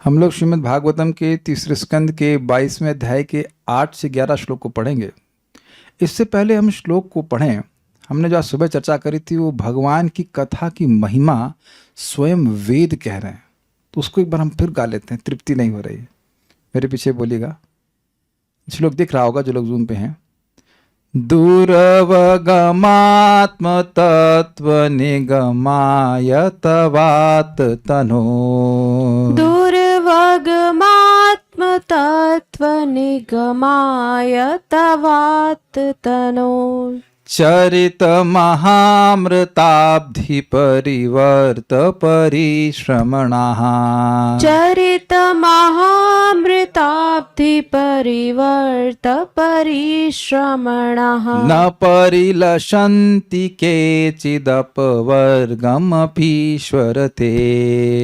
हम लोग श्रीमद् भागवतम के तीसरे स्कंद के 22वें अध्याय के 8 से 11 श्लोक को पढ़ेंगे। इससे पहले हम श्लोक को पढ़ें, हमने जो आज सुबह चर्चा करी थी वो भगवान की कथा की महिमा स्वयं वेद कह रहे हैं, तो उसको एक बार हम फिर गा लेते हैं। तृप्ति नहीं हो रही है, मेरे पीछे बोलिएगा। श्लोक दिख रहा होगा जो लोग जूम पे हैं। दूरवगमात्म तत्व निगमाय तवात तनो दूरवगमात्मतत्त्वनिगमाय तवात् तनो चरित महामृताब्धि परिवर्त परिश्रमणाः चरितमहामृताब्धि परिवर्त परिश्रमणः न परिलशन्ति केचिदपवर्गमपीश्वरते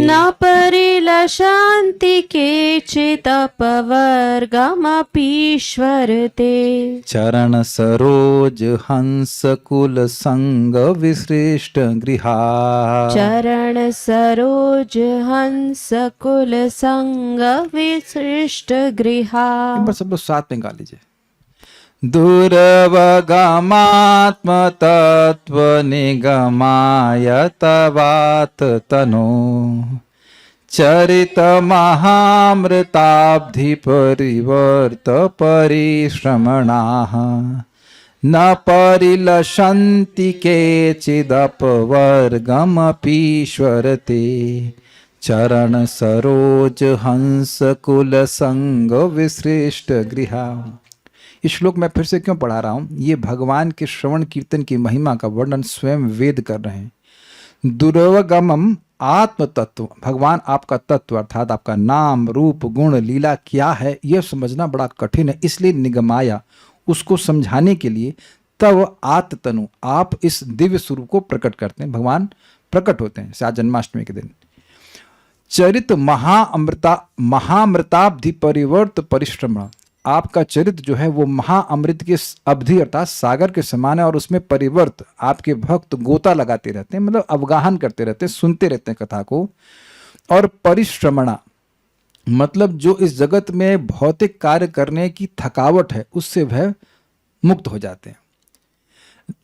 न परिलशन्ति केचिदपवर्गमपीश्वरते चरण सरोज हंस कुल संग विसृष्ट गृहा चरण सरोज हंस कुल संग विसृष्ट गृहा। एक बार सब लोग साथ में गा लीजिए। दूरवगमात्म तत्व निगमाय तवात तनो चरित महामृताब्धि परिवर्त परिश्रमणाः न परिलशन्ति केचिदपवर्गमपीश्वरते चरण सरोज हंस कुल संग विसृष्ट गृहा। इस श्लोक में फिर से क्यों पढ़ा रहा हूँ? ये भगवान के श्रवण कीर्तन की महिमा का वर्णन स्वयं वेद कर रहे हैं। दुर्वगमम आत्म तत्व, भगवान आपका तत्व अर्थात आपका नाम रूप गुण लीला क्या है यह समझना बड़ा कठिन है, इसलिए निगमाया, उसको समझाने के लिए तव आत्तनु, आप इस दिव्य स्वरूप को प्रकट करते हैं। भगवान प्रकट होते हैं शायद जन्माष्टमी के दिन। चरित महामृताब्धि परिवर्त परिश्रम, आपका चरित्र जो है वो महाअमृत के अवधि अर्थात सागर के समान है और उसमें परिवर्त, आपके भक्त गोता लगाते रहते हैं, मतलब अवगाहन करते रहते हैं, सुनते रहते हैं कथा को। और परिश्रमणा मतलब जो इस जगत में भौतिक कार्य करने की थकावट है उससे वह मुक्त हो जाते हैं।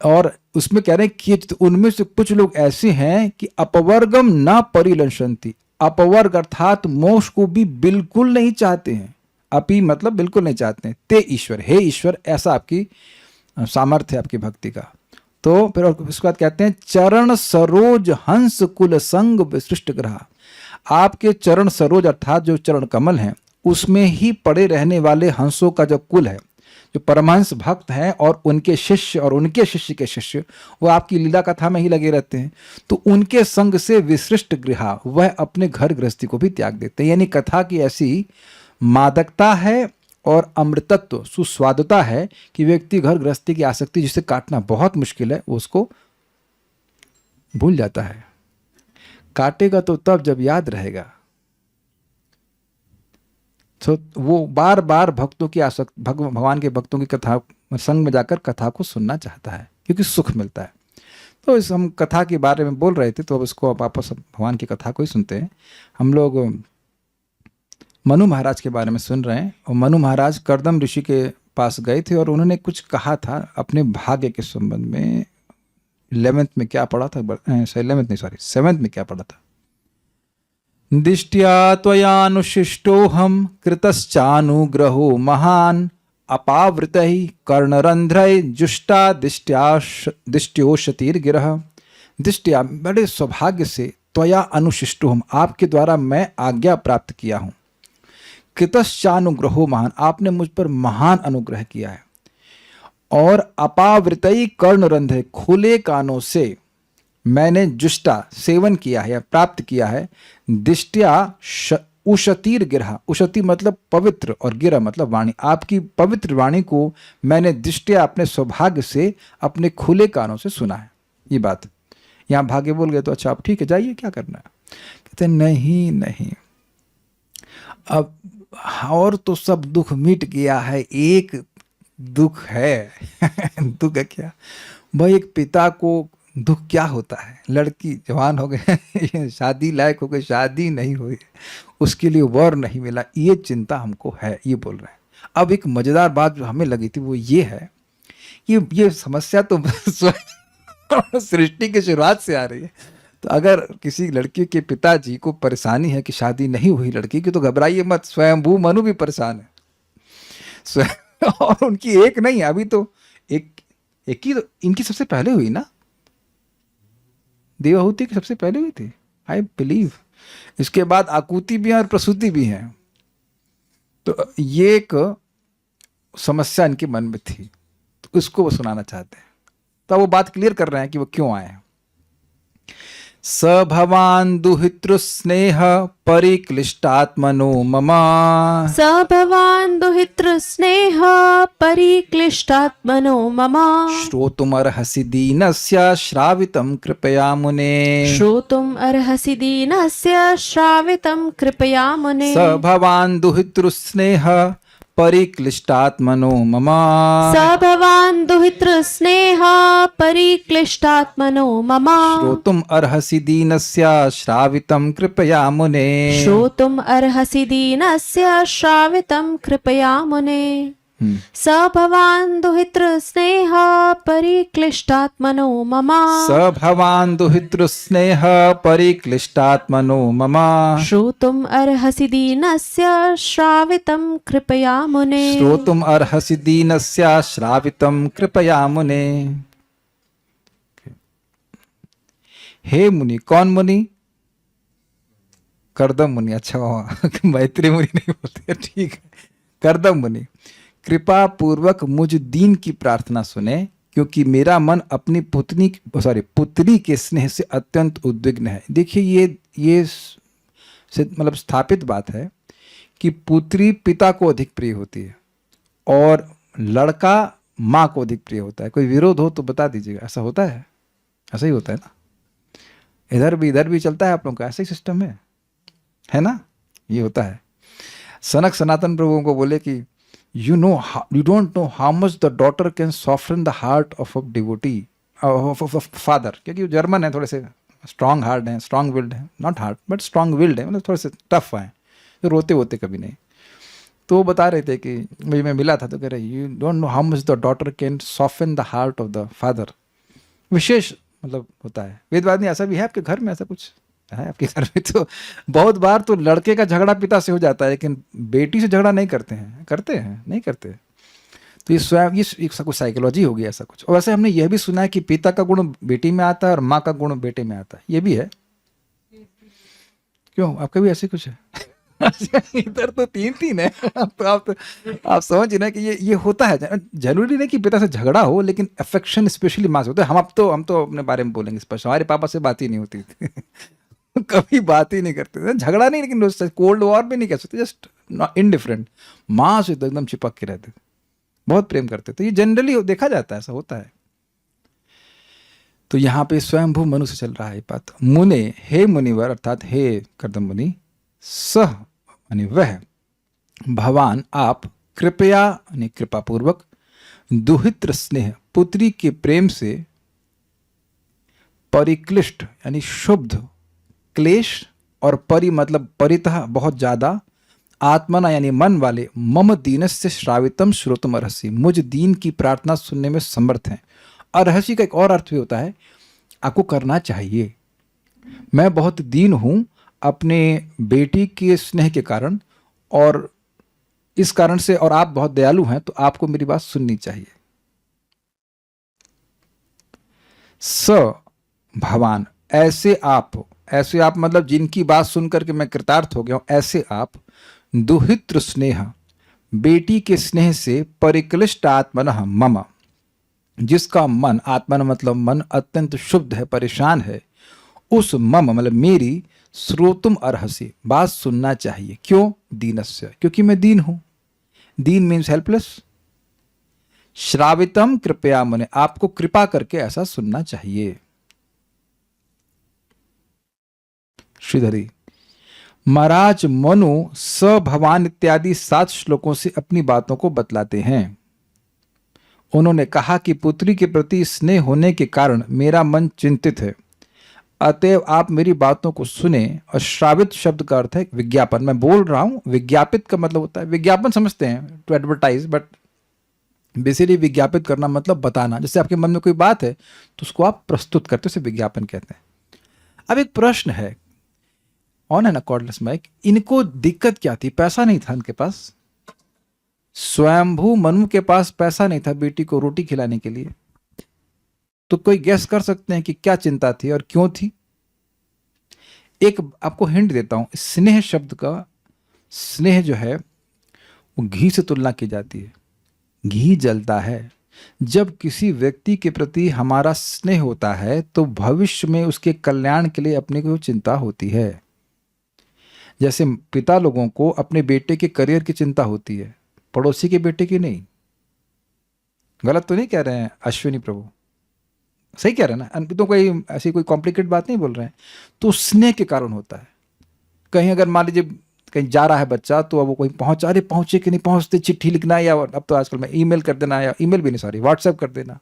और उसमें कह रहे हैं कि उनमें से कुछ लोग ऐसे हैं कि अपवर्गम न परिलशन्ति, अपवर्ग अर्थात मोक्ष को भी बिल्कुल नहीं चाहते हैं। अपि मतलब बिल्कुल नहीं चाहते हैं। ते ईश्वर, हे ईश्वर, ऐसा आपकी सामर्थ्य है आपकी भक्ति का। तो फिर उसके बाद कहते हैं चरण सरोज हंस कुल संग विसृष्ट ग्रह, आपके चरण सरोज अर्थात जो चरण कमल हैं उसमें ही पड़े रहने वाले हंसों का जो कुल है, जो परमहंस भक्त हैं और उनके शिष्य और उनके शिष्य के शिष्य, वो आपकी लीला कथा में ही लगे रहते हैं। तो उनके संग से विसृष्ट गृहा, वह अपने घर गृहस्थी को भी त्याग देते हैं। यानी कथा की ऐसी मादकता है और अमृतत्व सुस्वादता है कि व्यक्ति घर गृहस्थी की आसक्ति जिसे काटना बहुत मुश्किल है वो उसको भूल जाता है। काटेगा तो तब जब याद रहेगा। तो वो बार बार भक्तों की आसक्ति, भगवान के भक्तों की कथा संग में जाकर कथा को सुनना चाहता है क्योंकि सुख मिलता है। तो इस हम कथा के बारे में बोल रहे थे, तो अब इसको आप वापस भगवान की कथा को ही सुनते हैं। हम लोग मनु महाराज के बारे में सुन रहे हैं और मनु महाराज कर्दम ऋषि के पास गए थे और उन्होंने कुछ कहा था अपने भाग्य के संबंध में। 11th में क्या पढ़ा था? 7th में क्या पढ़ा था? दिष्ट्या त्वयानुशिष्टोऽहं कृतश्चानुग्रहो महान् अपावृतैः कर्णरन्ध्रैः जुष्टा दिष्ट्योशतीर्गिरः। दिष्ट्या बड़े सौभाग्य से, त्वया अनुशिष्टोऽहं आपके द्वारा मैं आज्ञा प्राप्त किया हूँ। कृतश्चानुग्रहो महान, आपने मुझ पर महान अनुग्रह किया है। और अपावृतई कर्णरंध्र, खुले कानों से मैंने जुष्टा सेवन किया है या प्राप्त किया है। दिष्ट्या उशतीर गिरहा, उशती मतलब पवित्र और गिरा मतलब वाणी, आपकी पवित्र वाणी को मैंने दिष्ट्या अपने सौभाग्य से अपने खुले कानों से सुना है। ये बात यहाँ भाग्य बोल गए तो अच्छा आप ठीक है जाइए, क्या करना है? कहते नहीं नहीं, अब और तो सब दुख मिट गया है, एक दुख है। दुख है क्या भाई? एक पिता को दुख क्या होता है, लड़की जवान हो गए शादी लायक हो गई, शादी नहीं हुई, उसके लिए वर नहीं मिला, ये चिंता हमको है, ये बोल रहे हैं। अब एक मजेदार बात जो हमें लगी थी वो ये है, ये समस्या तो स्वयं सृष्टि की शुरुआत से आ रही है। तो अगर किसी लड़की के पिताजी को परेशानी है कि शादी नहीं हुई लड़की की, तो घबराइए मत, स्वयंभू मनु भी परेशान है स्वयं। और उनकी एक नहीं, अभी तो एक ही तो इनकी सबसे पहले हुई ना, देवाहुति की सबसे पहले हुई थी आई बिलीव। इसके बाद आकुति भी है और प्रसूति भी है। तो ये एक समस्या इनके मन में थी, तो उसको वो सुनाना चाहते हैं। तो वो बात क्लियर कर रहे हैं कि वो क्यों आए हैं। स भवान दुहितृस्नेह परिक्लिष्टात्मनो मम, स भवान् दुहितृस्नेह परिक्लिष्टात्मनो मम, श्रोतुमर्हसि दीनस्य श्रावितं कृपया मुने। श्रोतुम् अर्हसि दीनस्य श्रावितं कृपया मुने। स भवान् दुहितृस्नेह परिक्लिष्टात्मनो मम, स भवान् दुहितृस्नेह परिक्लिष्टात्मनो मम, श्रोतुम् अर्हसि दीनस्य श्रावितं कृपया मुने। श्रोतुम् अर्हसि दीनस्य श्रावितं कृपया मुने। स भवान् दुहितृस्नेह परिक्लिष्टात्मनो मम, स भवान् दुहितृस्नेह परिक्लिष्टात्मनो मम, श्रोतुम् अर्हसि दीनस्य श्रावितं कृपया मुने। श्रोतुम् अर्हसि दीनस्य श्रावितं कृपया मुने। हे मुनि, कौन मुनि? कर्दम मुनि। अच्छा मैत्री मुनि नहीं बोलते, ठीक है, कर्दम मुनि। कृपा पूर्वक मुझ दीन की प्रार्थना सुने, क्योंकि मेरा मन अपनी पुत्री के स्नेह से अत्यंत उद्विग्न है। देखिए ये मतलब स्थापित बात है कि पुत्री पिता को अधिक प्रिय होती है और लड़का माँ को अधिक प्रिय होता है। कोई विरोध हो तो बता दीजिएगा, ऐसा होता है? ऐसा ही होता है ना, इधर भी चलता है आप लोगों का, ऐसा ही सिस्टम है ना, ये होता है। सनक सनातन प्रभु को बोले कि you don't know how much the daughter can soften the heart of a devotee, of father, क्योंकि वो जर्मन है, थोड़े से स्ट्रांग हार्ट हैं, स्ट्रांग विल्ड है, not heart but strong wild है, मतलब थोड़े से टफ हैं, तो रोते होते कभी नहीं। तो वो बता रहे थे कि मुझे मैं मिला था तो कह रहे you don't know how much the daughter can soften the heart of the father. विशेष मतलब होता है। वेदवाद में ऐसा भी है आपके घर में, ऐसा कुछ है आपके घर में? तो बहुत बार तो लड़के का झगड़ा पिता से हो जाता है, लेकिन बेटी से झगड़ा नहीं करते हैं, नहीं करते। तो ये स्वयं ये कुछ साइकोलॉजी होगी ऐसा कुछ। और वैसे हमने यह भी सुना है कि पिता का गुण बेटी में आता है और माँ का गुण बेटे में आता है, ये भी है। क्यों, आपका भी ऐसे कुछ है? इधर तो तीन है। तो आप समझ रहे हैं कि ये होता है। जरूरी नहीं कि पिता से झगड़ा हो, लेकिन अफेक्शन स्पेशली माँ से होता है। हम तो अपने बारे में बोलेंगे स्पष्ट, हमारे पापा से बात ही नहीं होती थी। कभी बात ही नहीं करते थे, झगड़ा नहीं, लेकिन कोल्ड वॉर भी नहीं कह सकते, जस्ट इनडिफरेंट। माँ से तो एकदम चिपक के रहते थे, बहुत प्रेम करते थे। ये जनरली देखा जाता है, ऐसा होता है। तो यहाँ पे स्वयंभू मनु से चल रहा है बात। मुने, हे मुनिवर अर्थात हे कर्दम मुनि, सह यानी वह, भगवान आप, कृपया यानी कृपा पूर्वक, दुहित्र स्नेह पुत्री के प्रेम से, परिक्लिष्ट यानी शुद्ध, क्लेश और परि मतलब परितः बहुत ज्यादा, आत्मना यानी मन वाले, मम दीनस्य श्रावितम श्रोतुम अर्हसि मुझ दीन की प्रार्थना सुनने में समर्थ हैं। अर्हसि का एक और अर्थ भी होता है, आपको करना चाहिए। मैं बहुत दीन हूं अपने बेटी के स्नेह के कारण, और इस कारण से, और आप बहुत दयालु हैं, तो आपको मेरी बात सुननी चाहिए। स भगवान, ऐसे आप मतलब जिनकी बात सुनकर के मैं कृतार्थ हो गया हूं, ऐसे आप, दुहित्र स्नेह बेटी के स्नेह से, परिक्लिष्ट आत्मनः मम जिसका मन, आत्मन मतलब मन, अत्यंत शुद्ध है, परेशान है, उस मम मतलब मेरी, श्रोतुम अर्हसि बात सुनना चाहिए। क्यों? दीनस्य, क्योंकि मैं दीन हूं। दीन मीन्स हेल्पलेस। श्रावितम कृपया मुने, आपको कृपा करके ऐसा सुनना चाहिए। श्रीधरी महाराज मनु स भवान इत्यादि 7 श्लोकों से अपनी बातों को बतलाते हैं। उन्होंने कहा कि पुत्री के प्रति स्नेह होने के कारण मेरा मन चिंतित है, अतएव आप मेरी बातों को सुने। और श्रावित शब्द का अर्थ है विज्ञापन। मैं बोल रहा हूं, विज्ञापित का मतलब होता है, विज्ञापन समझते हैं टू एडवर्टाइज, बट बेसिकली विज्ञापित करना मतलब बताना। जैसे आपके मन में कोई बात है तो उसको आप प्रस्तुत करते हो, उसे विज्ञापन कहते हैं। अब एक प्रश्न है, ऑन एन अकॉर्डलेस माइक, इनको दिक्कत क्या थी? पैसा नहीं था इनके पास। स्वयंभू मनु के पास पैसा नहीं था बेटी को रोटी खिलाने के लिए। तो कोई गैस कर सकते हैं कि क्या चिंता थी और क्यों थी? एक आपको हिंट देता हूं, स्नेह शब्द का, स्नेह जो है वो घी से तुलना की जाती है। घी जलता है। जब किसी व्यक्ति के प्रति हमारा स्नेह होता है तो भविष्य में उसके कल्याण के लिए अपने को चिंता होती है। जैसे पिता लोगों को अपने बेटे के करियर की चिंता होती है, पड़ोसी के बेटे की नहीं। गलत तो नहीं कह रहे हैं अश्विनी प्रभु? सही कह रहे हैं ना? तो कोई ऐसी कोई कॉम्प्लिकेट बात नहीं बोल रहे हैं। तो स्नेह के कारण होता है। कहीं अगर मान लीजिए कहीं जा रहा है बच्चा, तो अब वो कहीं पहुंचा, अरे पहुंचे कि नहीं पहुंचते, चिट्ठी लिखना, या अब तो आजकल में ईमेल कर देना, या ईमेल भी नहीं, सॉरी, व्हाट्सएप कर देना।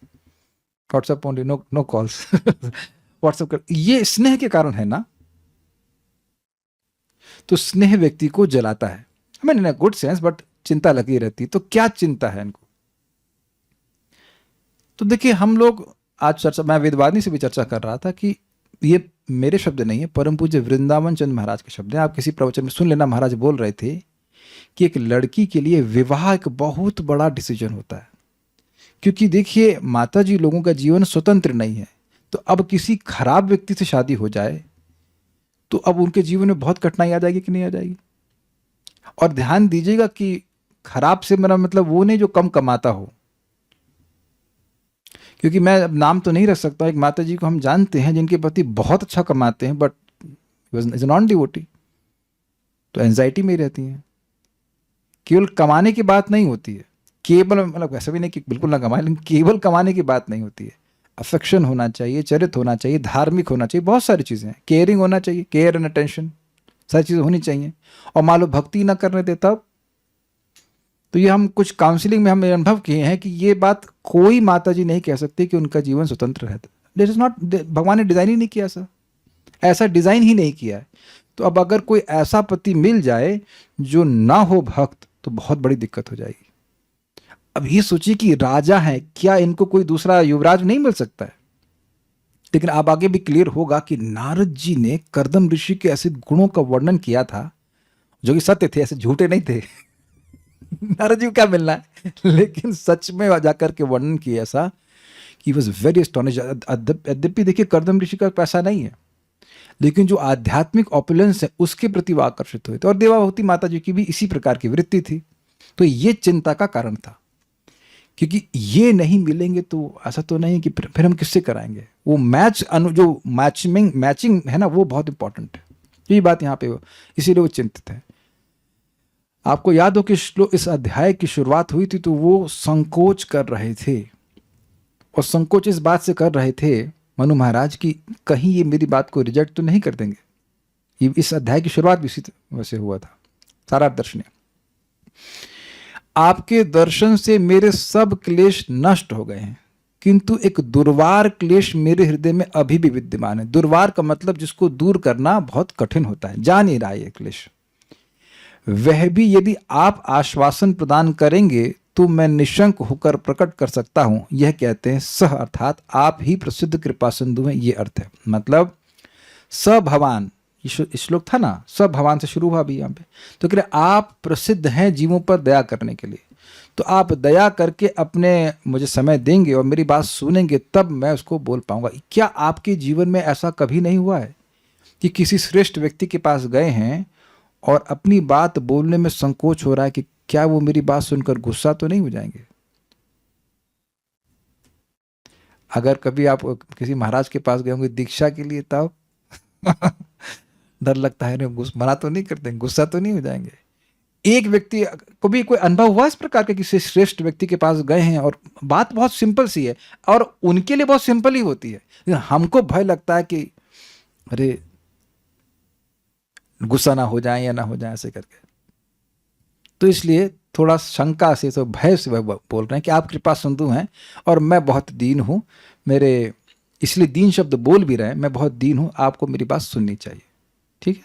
WhatsApp only, no calls. WhatsApp कर, ये स्नेह के कारण है ना। तो स्नेह व्यक्ति को जलाता है, I mean in good sense, but चिंता लगी रहती। तो क्या चिंता है इनको? तो देखिए, हम लोग आज चर्चा, मैं वेदवादी से भी चर्चा कर रहा था कि ये मेरे शब्द नहीं है, परम पूज्य वृंदावन चंद महाराज के शब्द हैं। आप किसी प्रवचन में सुन लेना, महाराज बोल रहे थे कि एक लड़की के लिए विवाह एक बहुत बड़ा डिसीजन होता है। क्योंकि देखिए, माता जी लोगों का जीवन स्वतंत्र नहीं है। तो अब किसी खराब व्यक्ति से शादी हो जाए तो अब उनके जीवन में बहुत कठिनाई आ जाएगी कि नहीं आ जाएगी? और ध्यान दीजिएगा कि खराब से मेरा मतलब वो नहीं जो कम कमाता हो, क्योंकि मैं अब नाम तो नहीं रख सकता। एक माता जी को हम जानते हैं जिनके पति बहुत अच्छा कमाते हैं, बट इज नॉन डिवोटी, तो एंजाइटी में ही रहती हैं। केवल कमाने की बात नहीं होती है, केवल मतलब ऐसा भी नहीं कि बिल्कुल ना कमाए, लेकिन केवल कमाने की बात नहीं होती है। अफेक्शन होना चाहिए, चरित्र होना चाहिए, धार्मिक होना चाहिए, बहुत सारी चीज़ें हैं, केयरिंग होना चाहिए, केयर एंड अटेंशन, सारी चीज़ें होनी चाहिए। और मान लो भक्ति ना करने दे तब, तो ये हम कुछ काउंसलिंग में हम अनुभव किए हैं कि ये बात कोई माता जी नहीं कह सकती कि उनका जीवन स्वतंत्र रहता। दिस इज नॉट, भगवान ने डिज़ाइन ही नहीं किया, ऐसा डिज़ाइन ही नहीं किया है। तो अब अगर कोई ऐसा पति मिल जाए जो ना हो भक्त, तो बहुत बड़ी दिक्कत हो जाएगी। अब ये सोचिए कि राजा है, क्या इनको कोई दूसरा युवराज नहीं मिल सकता है? लेकिन अब आगे भी क्लियर होगा कि नारद जी ने कर्दम ऋषि के ऐसे गुणों का वर्णन किया था जो कि सत्य थे, ऐसे झूठे नहीं थे। नारद जी को क्या मिलना है, लेकिन सच में जाकर के वर्णन किया ऐसा कि वॉज वेरी एस्टोनिश। यद्यपि देखिए, कर्दम ऋषि का पैसा नहीं है, लेकिन जो आध्यात्मिक ऑपुलेंस है उसके प्रति वो आकर्षित हुए थे। और देवावती माता जी की भी इसी प्रकार की वृत्ति थी। तो ये चिंता का कारण था, क्योंकि ये नहीं मिलेंगे तो ऐसा तो नहीं कि फिर हम किससे कराएंगे वो मैच, जो मैचिंग है ना, वो बहुत इंपॉर्टेंट है। ये बात यहाँ पे, इसीलिए वो चिंतित है। आपको याद हो कि इस अध्याय की शुरुआत हुई थी तो वो संकोच कर रहे थे, और संकोच इस बात से कर रहे थे मनु महाराज की कहीं ये मेरी बात को रिजेक्ट तो नहीं कर देंगे। ये इस अध्याय की शुरुआत भी इसी वैसे हुआ था। सारा दर्शन, आपके दर्शन से मेरे सब क्लेश नष्ट हो गए हैं, किंतु एक दुर्वार क्लेश मेरे हृदय में अभी भी विद्यमान है। दुर्वार का मतलब जिसको दूर करना बहुत कठिन होता है, जा नहीं रहा ये क्लेश। वह भी यदि आप आश्वासन प्रदान करेंगे तो मैं निशंक होकर प्रकट कर सकता हूं। यह कहते हैं सह, अर्थात आप ही प्रसिद्ध कृपा सिंधु हैं, ये अर्थ है। मतलब स भवान, श्लोक था ना, सब भगवान से शुरू हुआ भी यहाँ पे। तो कह रहे आप प्रसिद्ध हैं जीवों पर दया करने के लिए, तो आप दया करके अपने मुझे समय देंगे और मेरी बात सुनेंगे, तब मैं उसको बोल पाऊंगा। क्या आपके जीवन में ऐसा कभी नहीं हुआ है कि किसी श्रेष्ठ व्यक्ति के पास गए हैं और अपनी बात बोलने में संकोच हो रहा है कि क्या वो मेरी बात सुनकर गुस्सा तो नहीं हो जाएंगे? अगर कभी आप किसी महाराज के पास गए होंगे दीक्षा के लिए, तब डर लगता है, मना तो नहीं करते, गुस्सा तो नहीं हो जाएंगे? एक व्यक्ति को भी कोई अनुभव हुआ इस प्रकार के, किसी श्रेष्ठ व्यक्ति के पास गए हैं और बात बहुत सिंपल सी है और उनके लिए बहुत सिंपल ही होती है, लेकिन हमको भय लगता है कि अरे गुस्सा ना हो जाए या ना हो जाए ऐसे करके। तो इसलिए थोड़ा शंका से, तो भय से वह बोल रहे हैं कि आप कृपा सिंधु हैं और मैं बहुत दीन हूँ, मेरे, इसलिए दीन शब्द बोल भी रहे हैं, मैं बहुत दीन हूँ, आपको मेरी बात सुननी चाहिए। ठीक है।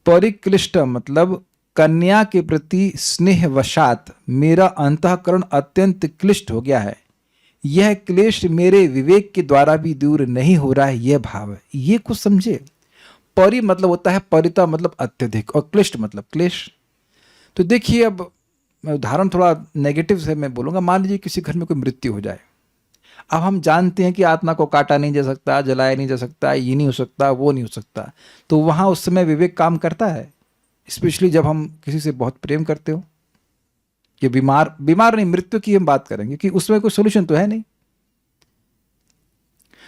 परिक्लिष्ट मतलब कन्या के प्रति स्नेहवशात मेरा अंतःकरण अत्यंत क्लिष्ट हो गया है, यह क्लेश मेरे विवेक के द्वारा भी दूर नहीं हो रहा है, यह भाव है। ये कुछ समझे। परि मतलब होता है परिता मतलब अत्यधिक, और क्लिष्ट मतलब क्लेश। तो देखिए, अब मैं उदाहरण थोड़ा नेगेटिव से मैं बोलूँगा। मान लीजिए किसी घर में कोई मृत्यु हो जाए। अब हम जानते हैं कि आत्मा को काटा नहीं जा सकता, जलाया नहीं जा सकता, ये नहीं हो सकता, वो नहीं हो सकता, तो वहाँ उस समय विवेक काम करता है, स्पेशली जब हम किसी से बहुत प्रेम करते हो। ये बीमार नहीं, मृत्यु की हम बात करेंगे कि उसमें कोई सोल्यूशन तो है नहीं।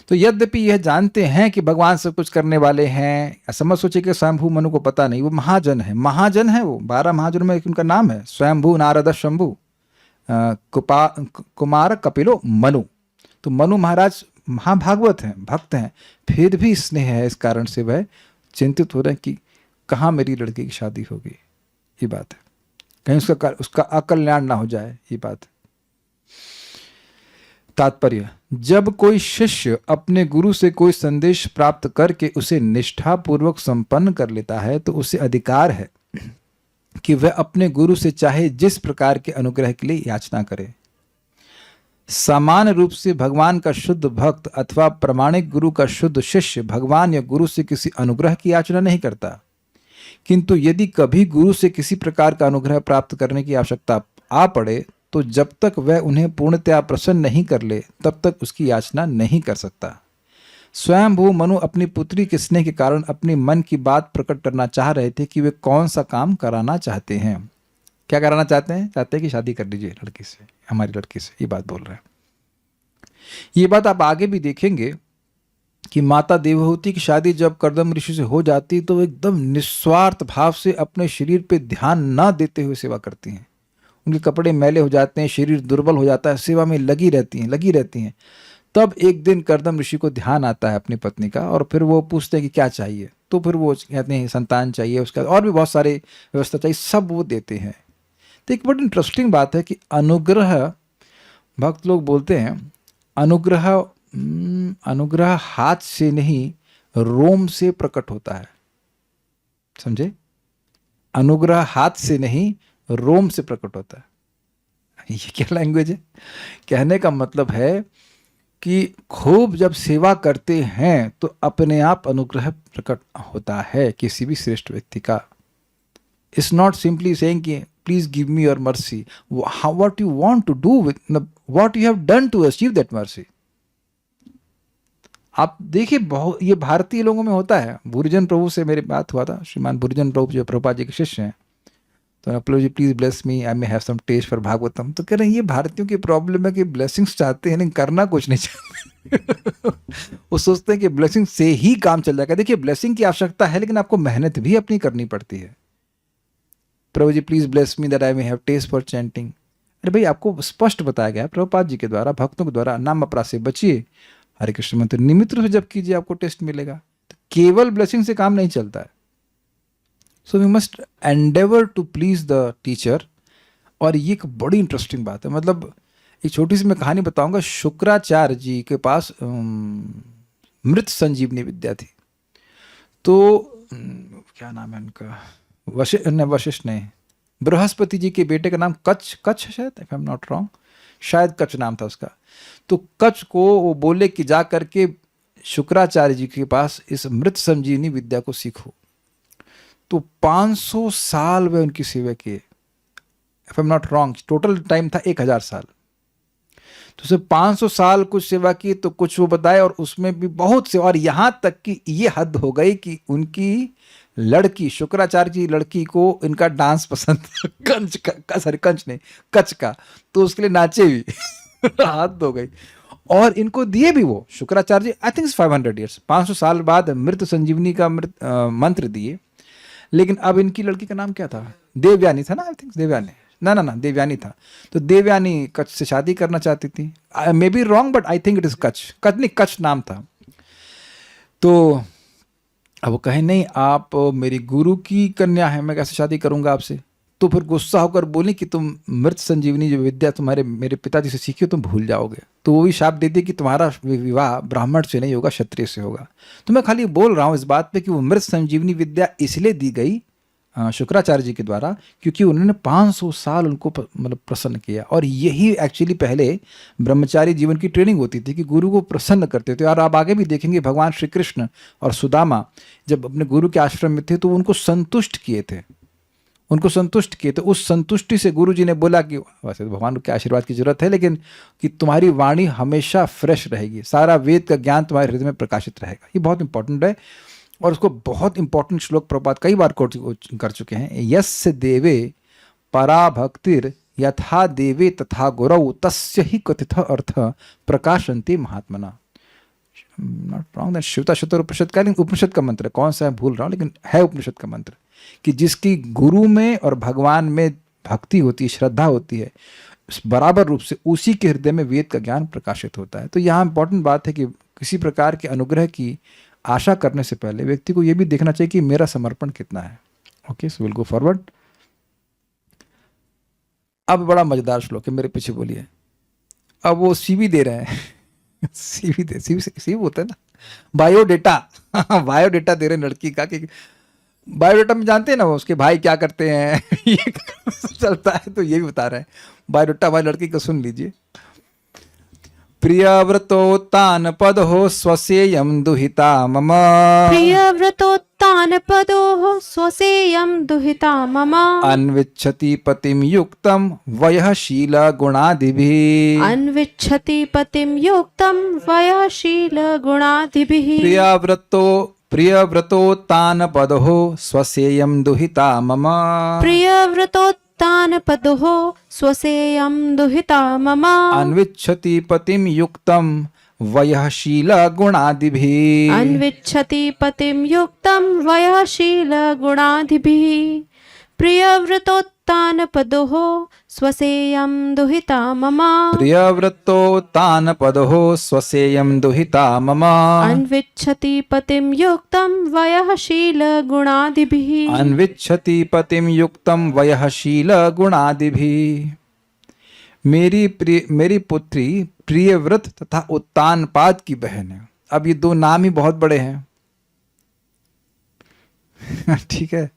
तो यद्यपि यह जानते हैं कि भगवान सब कुछ करने वाले हैं, ऐसा मत सोचिए कि स्वयंभू मनु को पता नहीं, वो महाजन है, महाजन है वो। 12 महाजनों में एक उनका नाम है, स्वयंभू, नारद, शंभु, कुमार, कपिलो, मनु। तो मनु महाराज महाभागवत हैं, भक्त हैं, फिर भी स्नेह है, इस कारण से वह चिंतित हो रहे हैं कि कहाँ मेरी लड़की की शादी होगी। ये बात है, कहीं उसका अकल्याण ना हो जाए, ये बात है। तात्पर्य, जब कोई शिष्य अपने गुरु से कोई संदेश प्राप्त करके उसे निष्ठापूर्वक संपन्न कर लेता है तो उसे अधिकार है कि वह अपने गुरु से चाहे जिस प्रकार के अनुग्रह के लिए याचना करे। समान रूप से भगवान का शुद्ध भक्त अथवा प्रमाणिक गुरु का शुद्ध शिष्य भगवान या गुरु से किसी अनुग्रह की याचना नहीं करता, किंतु यदि कभी गुरु से किसी प्रकार का अनुग्रह प्राप्त करने की आवश्यकता आ पड़े तो जब तक वह उन्हें पूर्णतया प्रसन्न नहीं कर ले तब तक उसकी याचना नहीं कर सकता। स्वयंभू मनु अपनी पुत्री के स्नेह के कारण अपने मन की बात प्रकट करना चाह रहे थे कि वे कौन सा काम कराना चाहते हैं। क्या कराना चाहते हैं? चाहते हैं कि शादी कर लीजिए लड़की से, हमारी लड़की से, ये बात बोल रहे हैं। ये बात आप आगे भी देखेंगे कि माता देवहूति की शादी जब कर्दम ऋषि से हो जाती तो एकदम निस्वार्थ भाव से अपने शरीर पे ध्यान न देते हुए सेवा करती हैं। उनके कपड़े मैले हो जाते हैं, शरीर दुर्बल हो जाता है, सेवा में लगी रहती हैं। तब एक दिन कर्दम ऋषि को ध्यान आता है अपनी पत्नी का, और फिर वो पूछते हैं कि क्या चाहिए, तो फिर वो कहते हैं संतान चाहिए, उसका और भी बहुत सारे व्यवस्था चाहिए, सब वो देते हैं। तो एक बड़ी इंटरेस्टिंग बात है कि अनुग्रह, भक्त लोग बोलते हैं अनुग्रह हाथ से नहीं रोम से प्रकट होता है। समझे? अनुग्रह हाथ से नहीं रोम से प्रकट होता है। ये क्या लैंग्वेज है? कहने का मतलब है कि खूब जब सेवा करते हैं तो अपने आप अनुग्रह प्रकट होता है किसी भी श्रेष्ठ व्यक्ति का। इट्स नॉट सिंपली सेइंग कि please give me your mercy, what you want to do with, what you have done to achieve that mercy. आप देखिए, बहुत ये भारतीय लोगों में होता है। भूरिजन प्रभु से मेरी बात हुआ था, श्रीमान भूरिजन प्रभु जो प्रभुपाद जी के शिष्य हैं, तो अपलो जी please bless me, I may have some taste for Bhagavatam. तो कह रहे हैं ये भारतीयों की प्रॉब्लम है कि ब्लेसिंग्स चाहते हैं लेकिन करना कुछ नहीं चाहते। वो सोचते हैं कि ब्लेसिंग से ही काम चल जाएगा। देखिए, ब्लेसिंग की आवश्यकता है लेकिन आपको मेहनत भी अपनी करनी पड़ती है। प्रभु जी please bless me that I may have taste for chanting. अरे भाई, आपको स्पष्ट बताया गया है प्रभुपाद जी के द्वारा, भक्तों के द्वारा, नाम अपराध से बचिए, हरे कृष्ण मंत्र नियमित रूप से जब कीजिए आपको टेस्ट मिलेगा। तो केवल ब्लेसिंग से काम नहीं चलता है। So we must endeavour to please the teacher. और ये एक बड़ी इंटरेस्टिंग बात है। मतलब एक छोटी सी मैं कहानी बताऊंगा। शुक्राचार्य जी के पास मृत संजीवनी विद्या थी। तो क्या नाम है उनका, वशिष्ठ नहीं, बृहस्पति जी के बेटे का नाम कच्छ शायद, if I am not wrong, शायद कच्छ नाम था उसका। तो कच्छ को वो बोले कि जा करके शुक्राचार्य जी के पास इस मृत संजीवनी विद्या को सीखो। तो 500 साल वे उनकी सेवा किए, if I am not wrong, total time था 1000 साल। तो उसे 500 साल कुछ सेवा की, तो कुछ वो बताए, और उसमें भी बहुत से, और यहाँ तक कि ये हद हो गई कि उनकी लड़की, शुक्राचार्य की लड़की को इनका डांस पसंद था, कच्छ का, तो उसके लिए नाचे भी। हद हो गई। और इनको दिए भी वो शुक्राचार्य जी, आई थिंक 500 ईयर्स, 500 साल बाद मृत संजीवनी का मंत्र दिए। लेकिन अब इनकी लड़की का नाम क्या था? देवयानी था ना, आई थिंक देवयानी, ना देवयानी था। तो देवयानी कच्छ से शादी करना चाहती थी। May be wrong but I think it is Kutch नहीं, कच्छ नाम था। तो अब वो कहे नहीं आप मेरी गुरु की कन्या है, मैं कैसे शादी करूंगा आपसे, तो फिर गुस्सा होकर बोले कि तुम मृत संजीवनी जो विद्या तुम्हारे मेरे पिताजी से सीखी हो तुम भूल जाओगे, तो वो भी शाप दे दिए कि तुम्हारा विवाह ब्राह्मण से नहीं होगा क्षत्रिय से होगा। तो मैं खाली बोल रहा हूँ इस बात पे कि वो मृत संजीवनी विद्या इसलिए दी गई शुक्राचार्य जी के द्वारा क्योंकि उन्होंने 500 साल उनको मतलब प्रसन्न किया, और यही एक्चुअली पहले ब्रह्मचारी जीवन की ट्रेनिंग होती थी कि गुरु को प्रसन्न करते थे। और आप आगे भी देखेंगे भगवान श्री कृष्ण और सुदामा जब अपने गुरु के आश्रम में थे तो उनको संतुष्ट किए थे, उनको संतुष्ट किए। तो उस संतुष्टि से गुरु जी ने बोला कि वैसे तो भगवान के आशीर्वाद की जरूरत है, लेकिन कि तुम्हारी वाणी हमेशा फ्रेश रहेगी, सारा वेद का ज्ञान तुम्हारे हृदय में प्रकाशित रहेगा। ये बहुत इंपॉर्टेंट है, और उसको बहुत इंपॉर्टेंट श्लोक प्रभुपाद कई बार कोट कर चुके हैं। यस्य देवे परा भक्तिर यथा देवे तथा गुरौ तस्य ही कथित अर्थ प्रकाशन्ति महात्मना। नॉट रॉन्ग, शिवता शतर उपनिषद का, लेकिन उपनिषद का मंत्र है, कौन सा है भूल रहा हूँ, लेकिन है उपनिषद का मंत्र कि जिसकी गुरु में और भगवान में भक्ति होती है, श्रद्धा होती है, बराबर रूप से उसी के हृदय में वेद का ज्ञान प्रकाशित होता है। तो यहाँ इंपॉर्टेंट बात है कि किसी प्रकार के अनुग्रह की आशा करने से पहले व्यक्ति को यह भी देखना चाहिए कि मेरा समर्पण कितना है। Okay, so will go forward. अब बड़ा मजेदार श्लोक है, मेरे पीछे बोलिए। अब वो सीवी दे रहे हैं सीवी होता है ना, बायोडेटा बायोडेटा दे रहे हैं लड़की का कि बायोडेटा में जानते हैं ना वो उसके भाई क्या करते हैं ये चलता है, तो ये भी बता रहे हैं बायोडेटा हमारी लड़की को सुन लीजिए। प्रियव्रतोत्तान पदो स्वसेयं दुहिता मम, प्रियव्रतोत्तान पदो स्वसेयं दुहिता मम, अन्विच्छति पतिं युक्तं वयःशील गुणादिभिः, अन्विच्छति पतिं युक्तं वयःशील गुणादिभिः। प्रियव्रतोत्तान पदो स्वसेयं दुहिता मम, प्रियव्रतोत्तान पदो स्वसेयं दुहिता मम, अन्विच्छति पतिं युक्तं वयःशील गुणादिभिः, अन्विच्छति पतिं युक्तं वयःशील गुणादिभिः। प्रियव्रतोत्तान पदो स्वसेयं दुहिता मम, प्रियव्रतोत्तान पदो स्वसेयं दुहिता मम, अन्विच्छति पतिं युक्तं वयःशील गुणादिभिः, अन्विच्छति पतिं युक्तं वयःशील गुणादिभिः। मेरी पुत्री प्रियव्रत तथा उत्तानपाद की बहन है। अब ये दो नाम ही बहुत बड़े हैं ठीक है,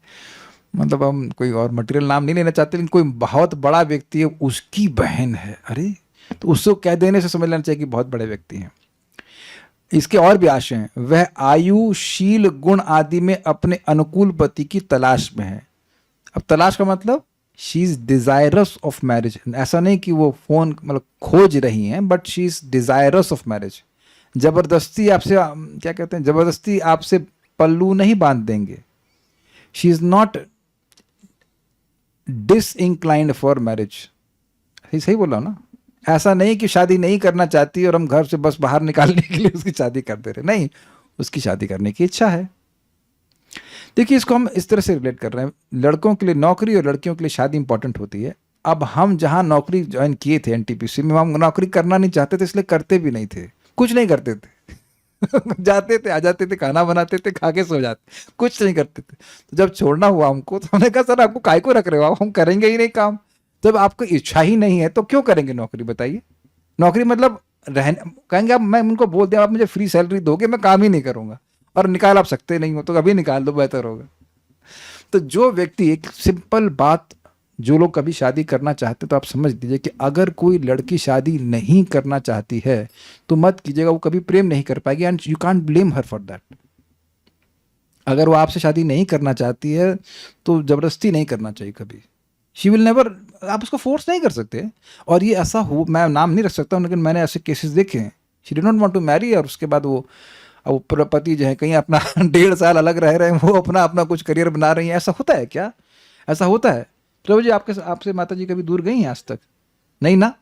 मतलब हम कोई और मटेरियल नाम नहीं लेना चाहते, लेकिन कोई बहुत बड़ा व्यक्ति है उसकी बहन है, अरे तो उसको कह देने से समझ लेना चाहिए कि बहुत बड़े व्यक्ति हैं। इसके और भी आशय हैं, वह आयु शील गुण आदि में अपने अनुकूल पति की तलाश में है। अब तलाश का मतलब she is desirous of marriage, ऐसा नहीं कि वो फोन मतलब खोज रही हैं, but she is desirous of marriage. जबरदस्ती आपसे क्या कहते हैं, जबरदस्ती आपसे पल्लू नहीं बांध देंगे। She is not disinclined for marriage, सही बोला ना, ऐसा नहीं कि शादी नहीं करना चाहती और हम घर से बस बाहर निकालने के लिए उसकी शादी कर दे रहे, नहीं, उसकी शादी करने की इच्छा है। देखिए इसको हम इस तरह से रिलेट कर रहे हैं, लड़कों के लिए नौकरी और लड़कियों के लिए शादी इंपॉर्टेंट होती है। अब हम जहां नौकरी ज्वाइन किए थे एनटीपीसी में, हम नौकरी करना नहीं चाहते थे, इसलिए करते भी नहीं थे, कुछ नहीं करते थे जाते थे, आ जाते थे, खाना बनाते थे, खा के सो जाते, कुछ नहीं करते थे। तो जब छोड़ना हुआ हमको तो हमने कहा सर आपको काहे को रख रहे हो, हम करेंगे ही नहीं काम। जब आपको इच्छा ही नहीं है तो क्यों करेंगे नौकरी, बताइए। नौकरी मतलब रहने, कहेंगे आप, मैं उनको बोल दिया आप मुझे फ्री सैलरी दोगे मैं काम ही नहीं करूंगा, और निकाल आप सकते नहीं हो तो कभी निकाल दो, बेहतर होगा। तो जो व्यक्ति, एक सिंपल बात, जो लोग कभी शादी करना चाहते तो आप समझ लीजिए कि अगर कोई लड़की शादी नहीं करना चाहती है तो मत कीजिएगा, वो कभी प्रेम नहीं कर पाएगी, and you can't blame her for that. अगर वो आपसे शादी नहीं करना चाहती है तो जबरदस्ती नहीं करना चाहिए कभी, शी विल नेवर, आप उसको फोर्स नहीं कर सकते। और ये ऐसा हो, मैं नाम नहीं रख सकता हूँ, लेकिन मैंने ऐसे केसेस देखे हैं, she did not want to marry, और उसके बाद वो पति जो है कहीं अपना 1.5 साल अलग रह रहे हैं, वो अपना कुछ करियर बना रही हैं। ऐसा होता है क्या, ऐसा होता है? प्रभु जी आपसे माता जी कभी दूर गई हैं आज तक? नहीं ना,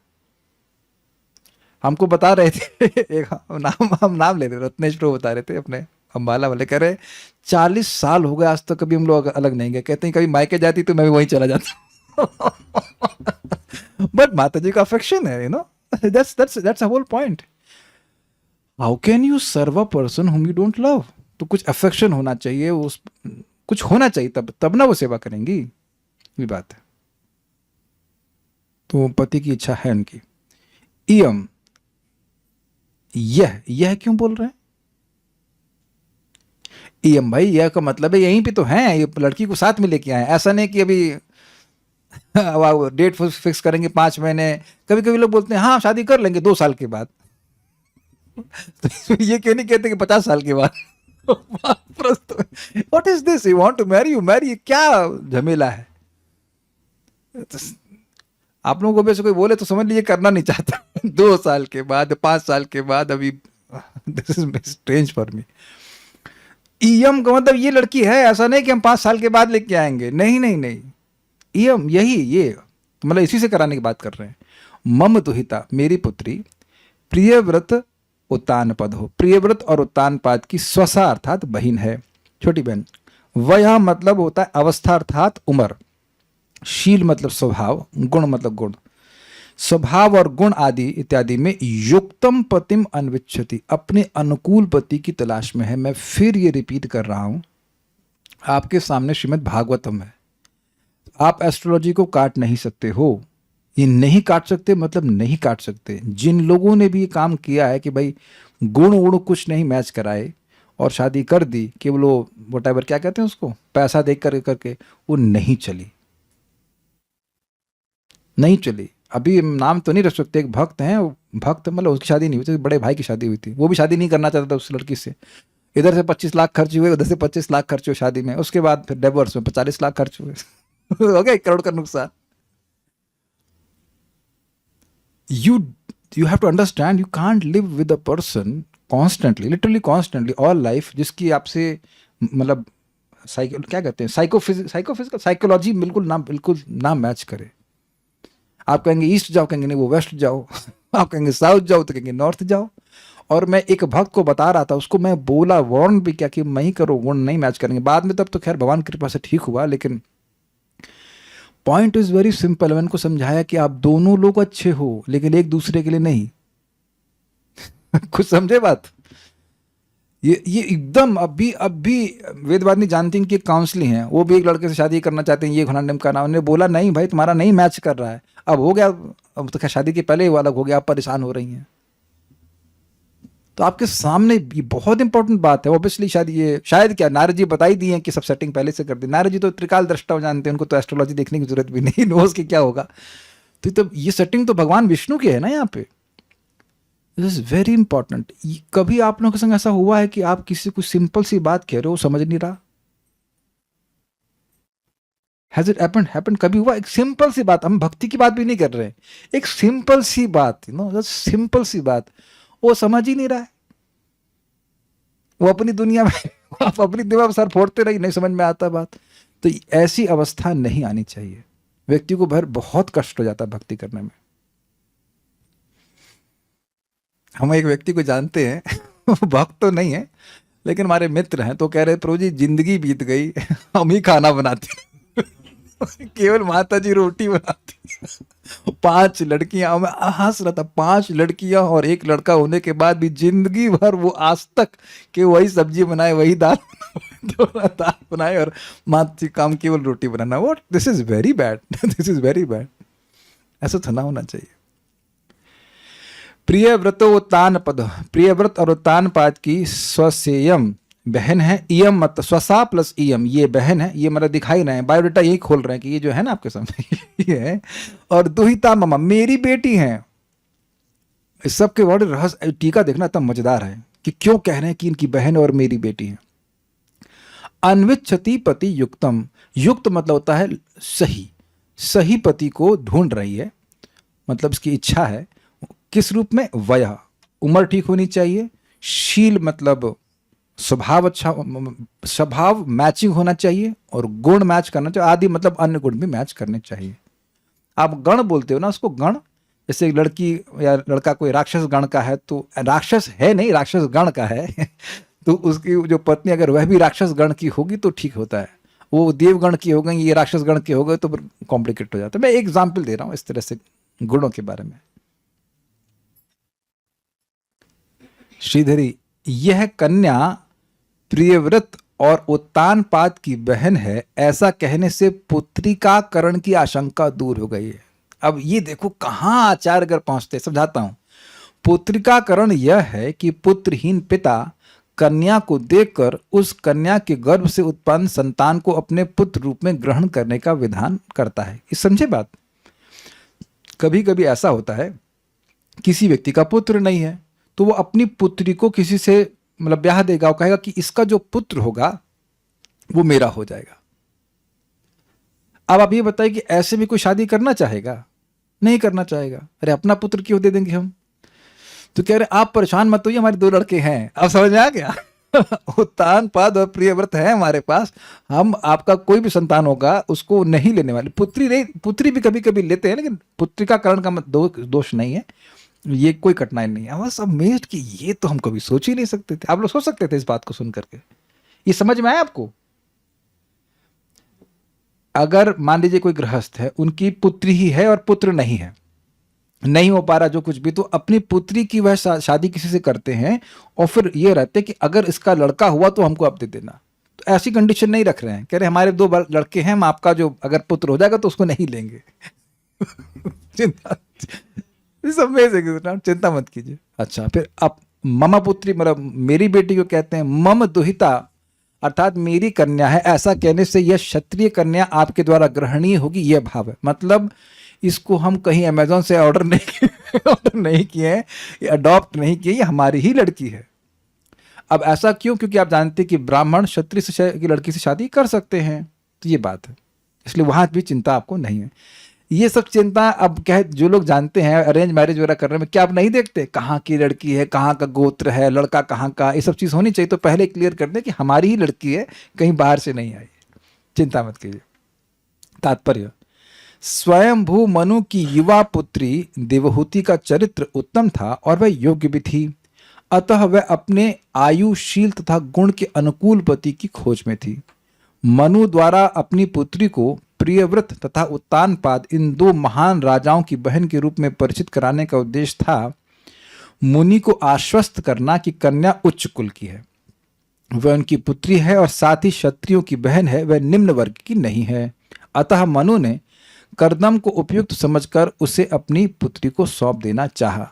हमको बता रहे थे एक हम नाम ले रहे, रत्नेश प्रभु बता रहे थे अपने अम्बाला वाले, कह रहे 40 साल हो गए आज तक कभी हम लोग अलग नहीं गए। कहते हैं कभी मायके जाती तो मैं भी वहीं चला जाता बट माता जी का अफेक्शन है, you know, that's the whole point. How can you serve a person whom you don't love? तो कुछ अफेक्शन होना चाहिए, उस कुछ होना चाहिए, तब ना वो सेवा करेंगी, ये बात है। तो पति की इच्छा है उनकी। इयम, यह क्यों बोल रहे हैं? इयम भाई, यह का मतलब है यहीं पे तो है, ये लड़की को साथ में लेके आए, ऐसा नहीं कि अभी डेट फिक्स करेंगे 5 महीने। कभी कभी लोग बोलते हैं हाँ शादी कर लेंगे 2 साल के बाद। तो ये क्यों नहीं कहते कि 50 साल के बाद? What is this, you want to marry, you marry, क्या झमेला है? आप लोगों को वैसे कोई बोले तो समझ लीजिए करना नहीं चाहता। 2 साल के बाद, 5 साल के बाद, अभी this is strange for me. ईयम का मतलब ये लड़की है, ऐसा नहीं कि हम 5 साल के बाद लेके आएंगे, नहीं नहीं नहीं। ईयम यही, ये मतलब इसी से कराने की बात कर रहे हैं। मम दुहिता, मेरी पुत्री, प्रियव्रत उत्तानपद हो, प्रियव्रत और उत्तानपाद की स्वसा अर्थात बहन है, छोटी बहन। वह मतलब होता है अवस्था अर्थात उम्र, शील मतलब स्वभाव, गुण मतलब गुण, स्वभाव और गुण आदि इत्यादि में युक्तम पतिम अन्विच्छति, अपने अनुकूल पति की तलाश में है। मैं फिर ये रिपीट कर रहा हूं, आपके सामने श्रीमद् भागवतम है, आप एस्ट्रोलॉजी को काट नहीं सकते हो। ये नहीं काट सकते मतलब नहीं काट सकते। जिन लोगों ने भी ये काम किया है कि भाई गुण उण कुछ नहीं मैच कराए और शादी कर दी, केवल वो वोटेवर क्या कहते हैं उसको, पैसा देख करके, वो नहीं चली, नहीं चली। अभी नाम तो नहीं रख सकते, एक भक्त हैं, भक्त मतलब उसकी शादी नहीं हुई थी, बड़े भाई की शादी हुई थी, वो भी शादी नहीं करना चाहता था उस लड़की से। इधर से 25 लाख खर्च हुए, उधर से 25 लाख खर्च हुए शादी में, उसके बाद फिर डिवोर्स में 40 लाख खर्च हुए। हो गया 1 करोड़ का नुकसान। you have to understand, you can't live with a person constantly, literally constantly all life, जिसकी आपसे मतलब क्या कहते हैं, साइकोफिजिकल साइकोलॉजी बिल्कुल ना मैच करे। आप कहेंगे ईस्ट जाओ, कहेंगे नहीं वो वेस्ट जाओ। आप कहेंगे साउथ जाओ, तो कहेंगे नॉर्थ जाओ। और मैं एक भक्त को बता रहा था, उसको मैं बोला, वार्न भी क्या कि नहीं करो, गुण नहीं मैच करेंगे। बाद में तब तो खैर भगवान की कृपा से ठीक हुआ, लेकिन पॉइंट इज वेरी सिंपल। मैंने उनको समझाया कि आप दोनों लोग अच्छे हो, लेकिन एक दूसरे के लिए नहीं। कुछ समझे बात? ये एकदम अभी वेदवादिनी जानती हैं कि काउंसलिंग है, वो भी एक लड़के से शादी करना चाहते हैं, ये घनाडम का नाम, उन्होंने बोला नहीं भाई तुम्हारा नहीं मैच कर रहा है। अब हो गया, अब तो शादी के पहले ही वो अलग हो गया, आप परेशान हो रही हैं। तो आपके सामने ये बहुत इंपॉर्टेंट बात है। ऑब्वियसली शायद ये क्या नारद जी बता ही दिए हैं कि सब सेटिंग पहले से कर दी। नारद जी तो त्रिकाल दृष्टा जानते हैं, उनको तो एस्ट्रोलॉजी देखने की जरूरत भी नहीं, नोज कि क्या होगा। तो ये सेटिंग तो भगवान विष्णु की है ना यहाँ पे। This is very important. कभी आप लोगों के संग ऐसा हुआ है कि आप किसी को सिंपल सी बात कह रहे हो, समझ नहीं रहा? हैज इट हैपेंड कभी हुआ? एक सिंपल सी बात, हम भक्ति की बात भी नहीं कर रहे हैं, एक सिंपल सी बात, सिंपल सी बात, वो समझ ही नहीं रहा है, वो अपनी दुनिया में आप अपनी दिमाग में सर फोड़ते रही, नहीं समझ में आता बात। तो ऐसी अवस्था नहीं आनी चाहिए। व्यक्ति को बहुत कष्ट हो जाता है भक्ति करने में। हम एक व्यक्ति को जानते हैं, भक्त तो नहीं है लेकिन हमारे मित्र हैं, तो कह रहे प्रभु जी जिंदगी बीत गई, हम ही खाना बनाते केवल माता जी रोटी बनाती। 5 लड़कियां, मैं हंस रहा था, 5 लड़कियां और 1 लड़का होने के बाद भी जिंदगी भर वो आज तक कि वही सब्जी बनाए, वही दाल बनाए, और माता जी काम केवल रोटी बनाना। What, this is very bad, this is very bad. ऐसा तो ना होना चाहिए। प्रियव्रतो उत्तानपद, प्रियव्रत और उत्तानपाद की स्वसेयम बहन है। इयम मतलब स्वसा प्लस इयम, ये बहन है। ये मतलब दिखाई रहे हैं, बायोडेटा यही खोल रहे हैं कि ये जो है ना आपके सामने ये है। और दुहिता ममा, मेरी बेटी है। इस सब के वर्ड रहस्य टीका देखना तब मजेदार है कि क्यों कह रहे हैं कि इनकी बहन और मेरी बेटी है। अन्विच्छति पति युक्तम, युक्त मतलब होता है सही, सही पति को ढूंढ रही है, मतलब इसकी इच्छा है। किस रूप में? वयः, उम्र ठीक होनी चाहिए। शील मतलब स्वभाव अच्छा, स्वभाव मैचिंग होना चाहिए, और गुण मैच करना चाहिए। आदि मतलब अन्य गुण भी मैच करने चाहिए। आप गण बोलते हो ना उसको, गण। जैसे लड़की या लड़का कोई राक्षस गण का है, तो राक्षस है नहीं, राक्षस गण का है तो उसकी जो पत्नी अगर वह भी राक्षस गण की होगी तो ठीक होता है। वो देवगण की हो गई, ये राक्षस गण के हो गए तो कॉम्प्लिकेट हो जाता है। मैं एक एग्जाम्पल दे रहा हूँ इस तरह से गुणों के बारे में। श्रीधरी, यह कन्या प्रियव्रत और उत्तानपाद की बहन है, ऐसा कहने से पुत्रिकाकरण की आशंका दूर हो गई है। अब ये देखो कहाँ आचार्यगण पहुंचते, समझाता हूं। पुत्रिकाकरण यह है कि पुत्रहीन पिता कन्या को देखकर उस कन्या के गर्भ से उत्पन्न संतान को अपने पुत्र रूप में ग्रहण करने का विधान करता है। ये समझे बात? कभी कभी ऐसा होता है, किसी व्यक्ति का पुत्र नहीं है तो वो अपनी पुत्री को किसी से मतलब ब्याह देगा, वो कहेगा कि इसका जो पुत्र होगा वो मेरा हो जाएगा। अब आप ये बताइए कि ऐसे भी कोई शादी करना चाहेगा? नहीं करना चाहेगा। अरे अपना पुत्र क्यों दे देंगे हम? तो कह रहे आप परेशान मत होइए, हमारे 2 लड़के हैं। अब समझ में आ गया? उत्तानपाद और प्रियव्रत है हमारे पास, हम आपका कोई भी संतान होगा उसको नहीं लेने वाले। पुत्री भी कभी कभी लेते हैं, लेकिन पुत्रिकाकरण का दोष नहीं है, ये कोई कठिनाई नहीं है। बस अमेज्ड कि ये तो हम कभी सोच ही नहीं सकते थे। आप लोग सोच सकते थे इस बात को सुन करके? ये समझ में आया आपको? अगर मान लीजिए कोई गृहस्थ है, उनकी पुत्री ही है और पुत्र नहीं है, नहीं हो पा रहा जो कुछ भी, तो अपनी पुत्री की वह शादी किसी से करते हैं और फिर ये रहते कि अगर इसका लड़का हुआ तो हमको आप दे देना। तो ऐसी कंडीशन नहीं रख रहे हैं, कह रहे हमारे 2 लड़के हैं, हम आपका जो अगर पुत्र हो जाएगा तो उसको नहीं लेंगे। चिंता चिंता मत कीजिए। अच्छा, फिर अब मम पुत्री मतलब मेरी बेटी को कहते हैं मम दुहिता, अर्थात मेरी कन्या है, ऐसा कहने से यह क्षत्रिय कन्या आपके द्वारा ग्रहणीय होगी, यह भाव है। मतलब इसको हम कहीं अमेजोन से ऑर्डर नहीं किए हैं, ये अडॉप्ट नहीं किए, ये हमारी ही लड़की है। अब ऐसा क्यों? क्योंकि आप जानते हैं कि ब्राह्मण क्षत्रिय की लड़की से शादी कर सकते हैं, तो ये बात है, इसलिए वहां भी चिंता आपको नहीं है। ये सब चिंता अब क्या है, जो लोग जानते हैं अरेंज मैरिज वगैरह करने में, क्या आप नहीं देखते कहाँ की लड़की है, कहाँ का गोत्र है, लड़का कहाँ का, ये सब चीज़ होनी चाहिए। तो पहले क्लियर कर दें कि हमारी ही लड़की है, कहीं बाहर से नहीं आई, चिंता मत कीजिए। तात्पर्य, स्वयंभू मनु की युवा पुत्री देवहूति का चरित्र उत्तम था और वह योग्य भी थी, अतः वह अपने आयुशील तथा गुण के अनुकूल पति की खोज में थी। मनु द्वारा अपनी पुत्री को प्रियव्रत तथा उत्तानपाद इन 2 महान राजाओं की बहन के रूप में परिचित कराने का उद्देश्य था मुनि को आश्वस्त करना कि कन्या उच्च कुल की है, वह उनकी पुत्री है और साथ ही क्षत्रियों की बहन है, वह निम्न वर्ग की नहीं है। अतः मनु ने कर्दम को उपयुक्त समझकर उसे अपनी पुत्री को सौंप देना चाहा।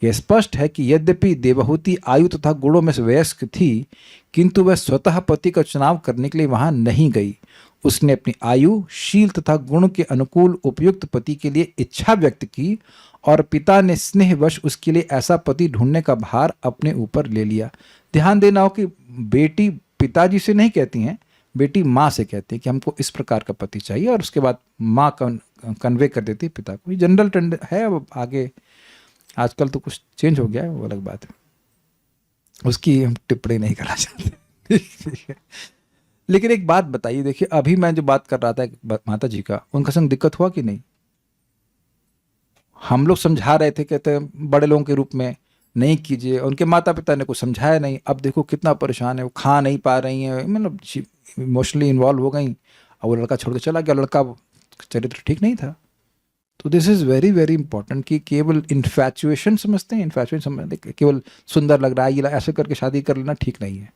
यह स्पष्ट है कि यद्यपि देवहूति आयु तथा गुणों में वयस्क थी, किंतु वह स्वतः पति का चुनाव करने के लिए वहां नहीं गई। उसने अपनी आयु, शील तथा गुण के अनुकूल उपयुक्त पति के लिए इच्छा व्यक्त की और पिता ने स्नेहवश उसके लिए ऐसा पति ढूंढने का भार अपने ऊपर ले लिया। ध्यान देना हो कि बेटी पिताजी से नहीं कहती हैं, बेटी माँ से कहती है कि हमको इस प्रकार का पति चाहिए, और उसके बाद माँ कन्वे कर देती है पिता को। ये जनरल ट्रेंड है, अब आगे आजकल तो कुछ चेंज हो गया है, वो अलग बात है, उसकी हम टिप्पणी नहीं करना चाहते। ठीक है, लेकिन एक बात बताइए, देखिए अभी मैं जो बात कर रहा था माता जी का, उनका संग दिक्कत हुआ कि नहीं? हम लोग समझा रहे थे, कहते बड़े लोगों के रूप में नहीं कीजिए, उनके माता पिता ने कुछ समझाया नहीं। अब देखो कितना परेशान है, वो खा नहीं पा रही हैं, मतलब इमोशनली इन्वॉल्व हो गई, और वो लड़का छोड़ के चला गया, लड़का चरित्र ठीक नहीं था। तो this is very very important कि केवल इन्फैचुएशन समझते हैं, इन्फैचुएशन समझते केवल सुंदर लग रहा है, ये ऐसे करके शादी कर लेना ठीक नहीं है।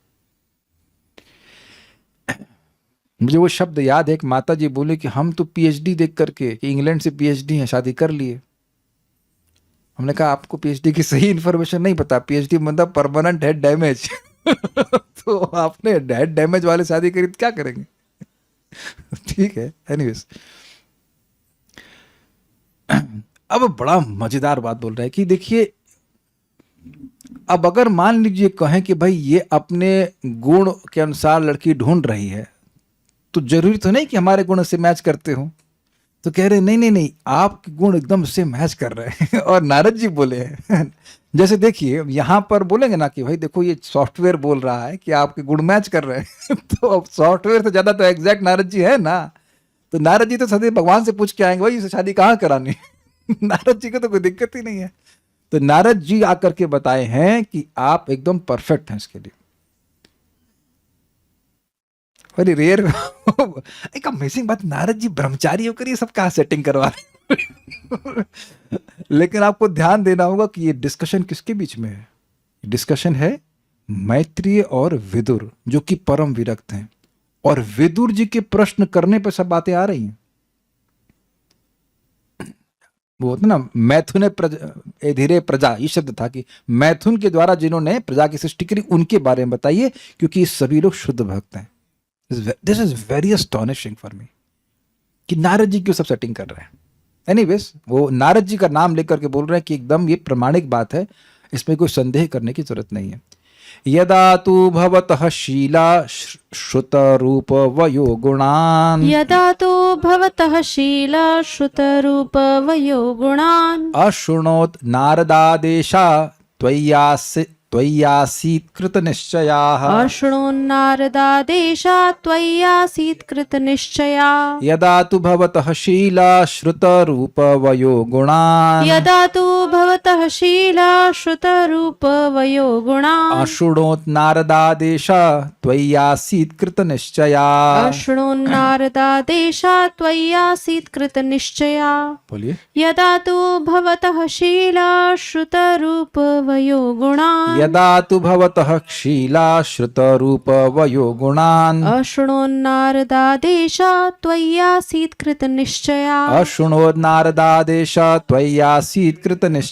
मुझे वो शब्द याद है, एक माता जी बोले कि हम तो पीएचडी देख करके कि इंग्लैंड से पीएचडी है शादी कर लिए। हमने कहा आपको पीएचडी की सही इन्फॉर्मेशन नहीं पता, पीएचडी मतलब परमानेंट हेड डैमेज। तो आपने हेड डैमेज वाले शादी करी तो क्या करेंगे? ठीक है, एनीवेज। अब बड़ा मजेदार बात बोल रहा है कि देखिए, अब अगर मान लीजिए कहें कि भाई ये अपने गुण के अनुसार लड़की ढूंढ रही है, तो जरूरी तो नहीं कि हमारे गुण से मैच करते हो। तो कह रहे नहीं नहीं नहीं, आपके गुण एकदम से मैच कर रहे हैं। और नारद जी बोले हैं, जैसे देखिए यहाँ पर बोलेंगे ना कि भाई देखो ये सॉफ्टवेयर बोल रहा है कि आपके गुण मैच कर रहे हैं। तो अब सॉफ्टवेयर से ज्यादा तो एग्जैक्ट नारद जी है ना। तो नारद जी तो सदैव भगवान से पूछ के आएंगे भाई इसे शादी कहाँ करानी। नारद जी को तो कोई दिक्कत ही नहीं है। तो नारद जी आकर के बताए हैं कि आप एकदम परफेक्ट हैं इसके लिए। Very rare. एक अमेजिंग बात, नारद जी ब्रह्मचारी होकर ये सब कहाँ सेटिंग करवा रहे। लेकिन आपको ध्यान देना होगा कि ये डिस्कशन किसके बीच में है? डिस्कशन है मैत्रेय और विदुर जो कि परम विरक्त हैं, और विदुर जी के प्रश्न करने पर सब बातें आ रही हैं। वो होता ना, मैथुने धीरे प्रजा, ये शब्द था कि मैथुन के द्वारा जिन्होंने प्रजा की सृष्टि करी उनके बारे में बताइए, क्योंकि ये सभी लोग शुद्ध भक्त हैं। This is very astonishing for me कि नारद जी क्यों सब सेटिंग कर रहे हैं। एनीवेज, वो नारद जी का नाम लेकर के बोल रहे हैं कि एकदम ये प्रमाणिक बात है, इसमें कोई संदेह करने की जरूरत नहीं है। यदा तु भवतः शीला श्रुतरूप वयो गुणान्, यदा तु भवतः शीला श्रुतरूपवयो गुणान् अशृणोत् नारदादेशा त्वय्यासीत् कृतनिश्चयाः, अशृणोन्नारदादेशात् त्वय्यासीत् कृतनिश्चया। यदा तु भवतः शीला श्रुतरूपवयो गुणान्, यदा तु भवतः शीला श्रुतरूपवयो गुणान् अशृणोत् नारदादेशा त्वय्यासीत् कृतनिश्चया। अशृणोन्नारदादेशात् त्वय्यासीत् कृतनिश्चया। बोलिए। यदा तु भवतः शीला श्रुतरूपवयो गुणान् यदा तु भवतः शीला श्रुतरूपवयो गुणान्, अशृणोन्नारदादेशात् त्वय्यासीत् कृतनिश्चया। अशृणोत् नारदादेशा त्वय्यासीत् कृतनिश्चया।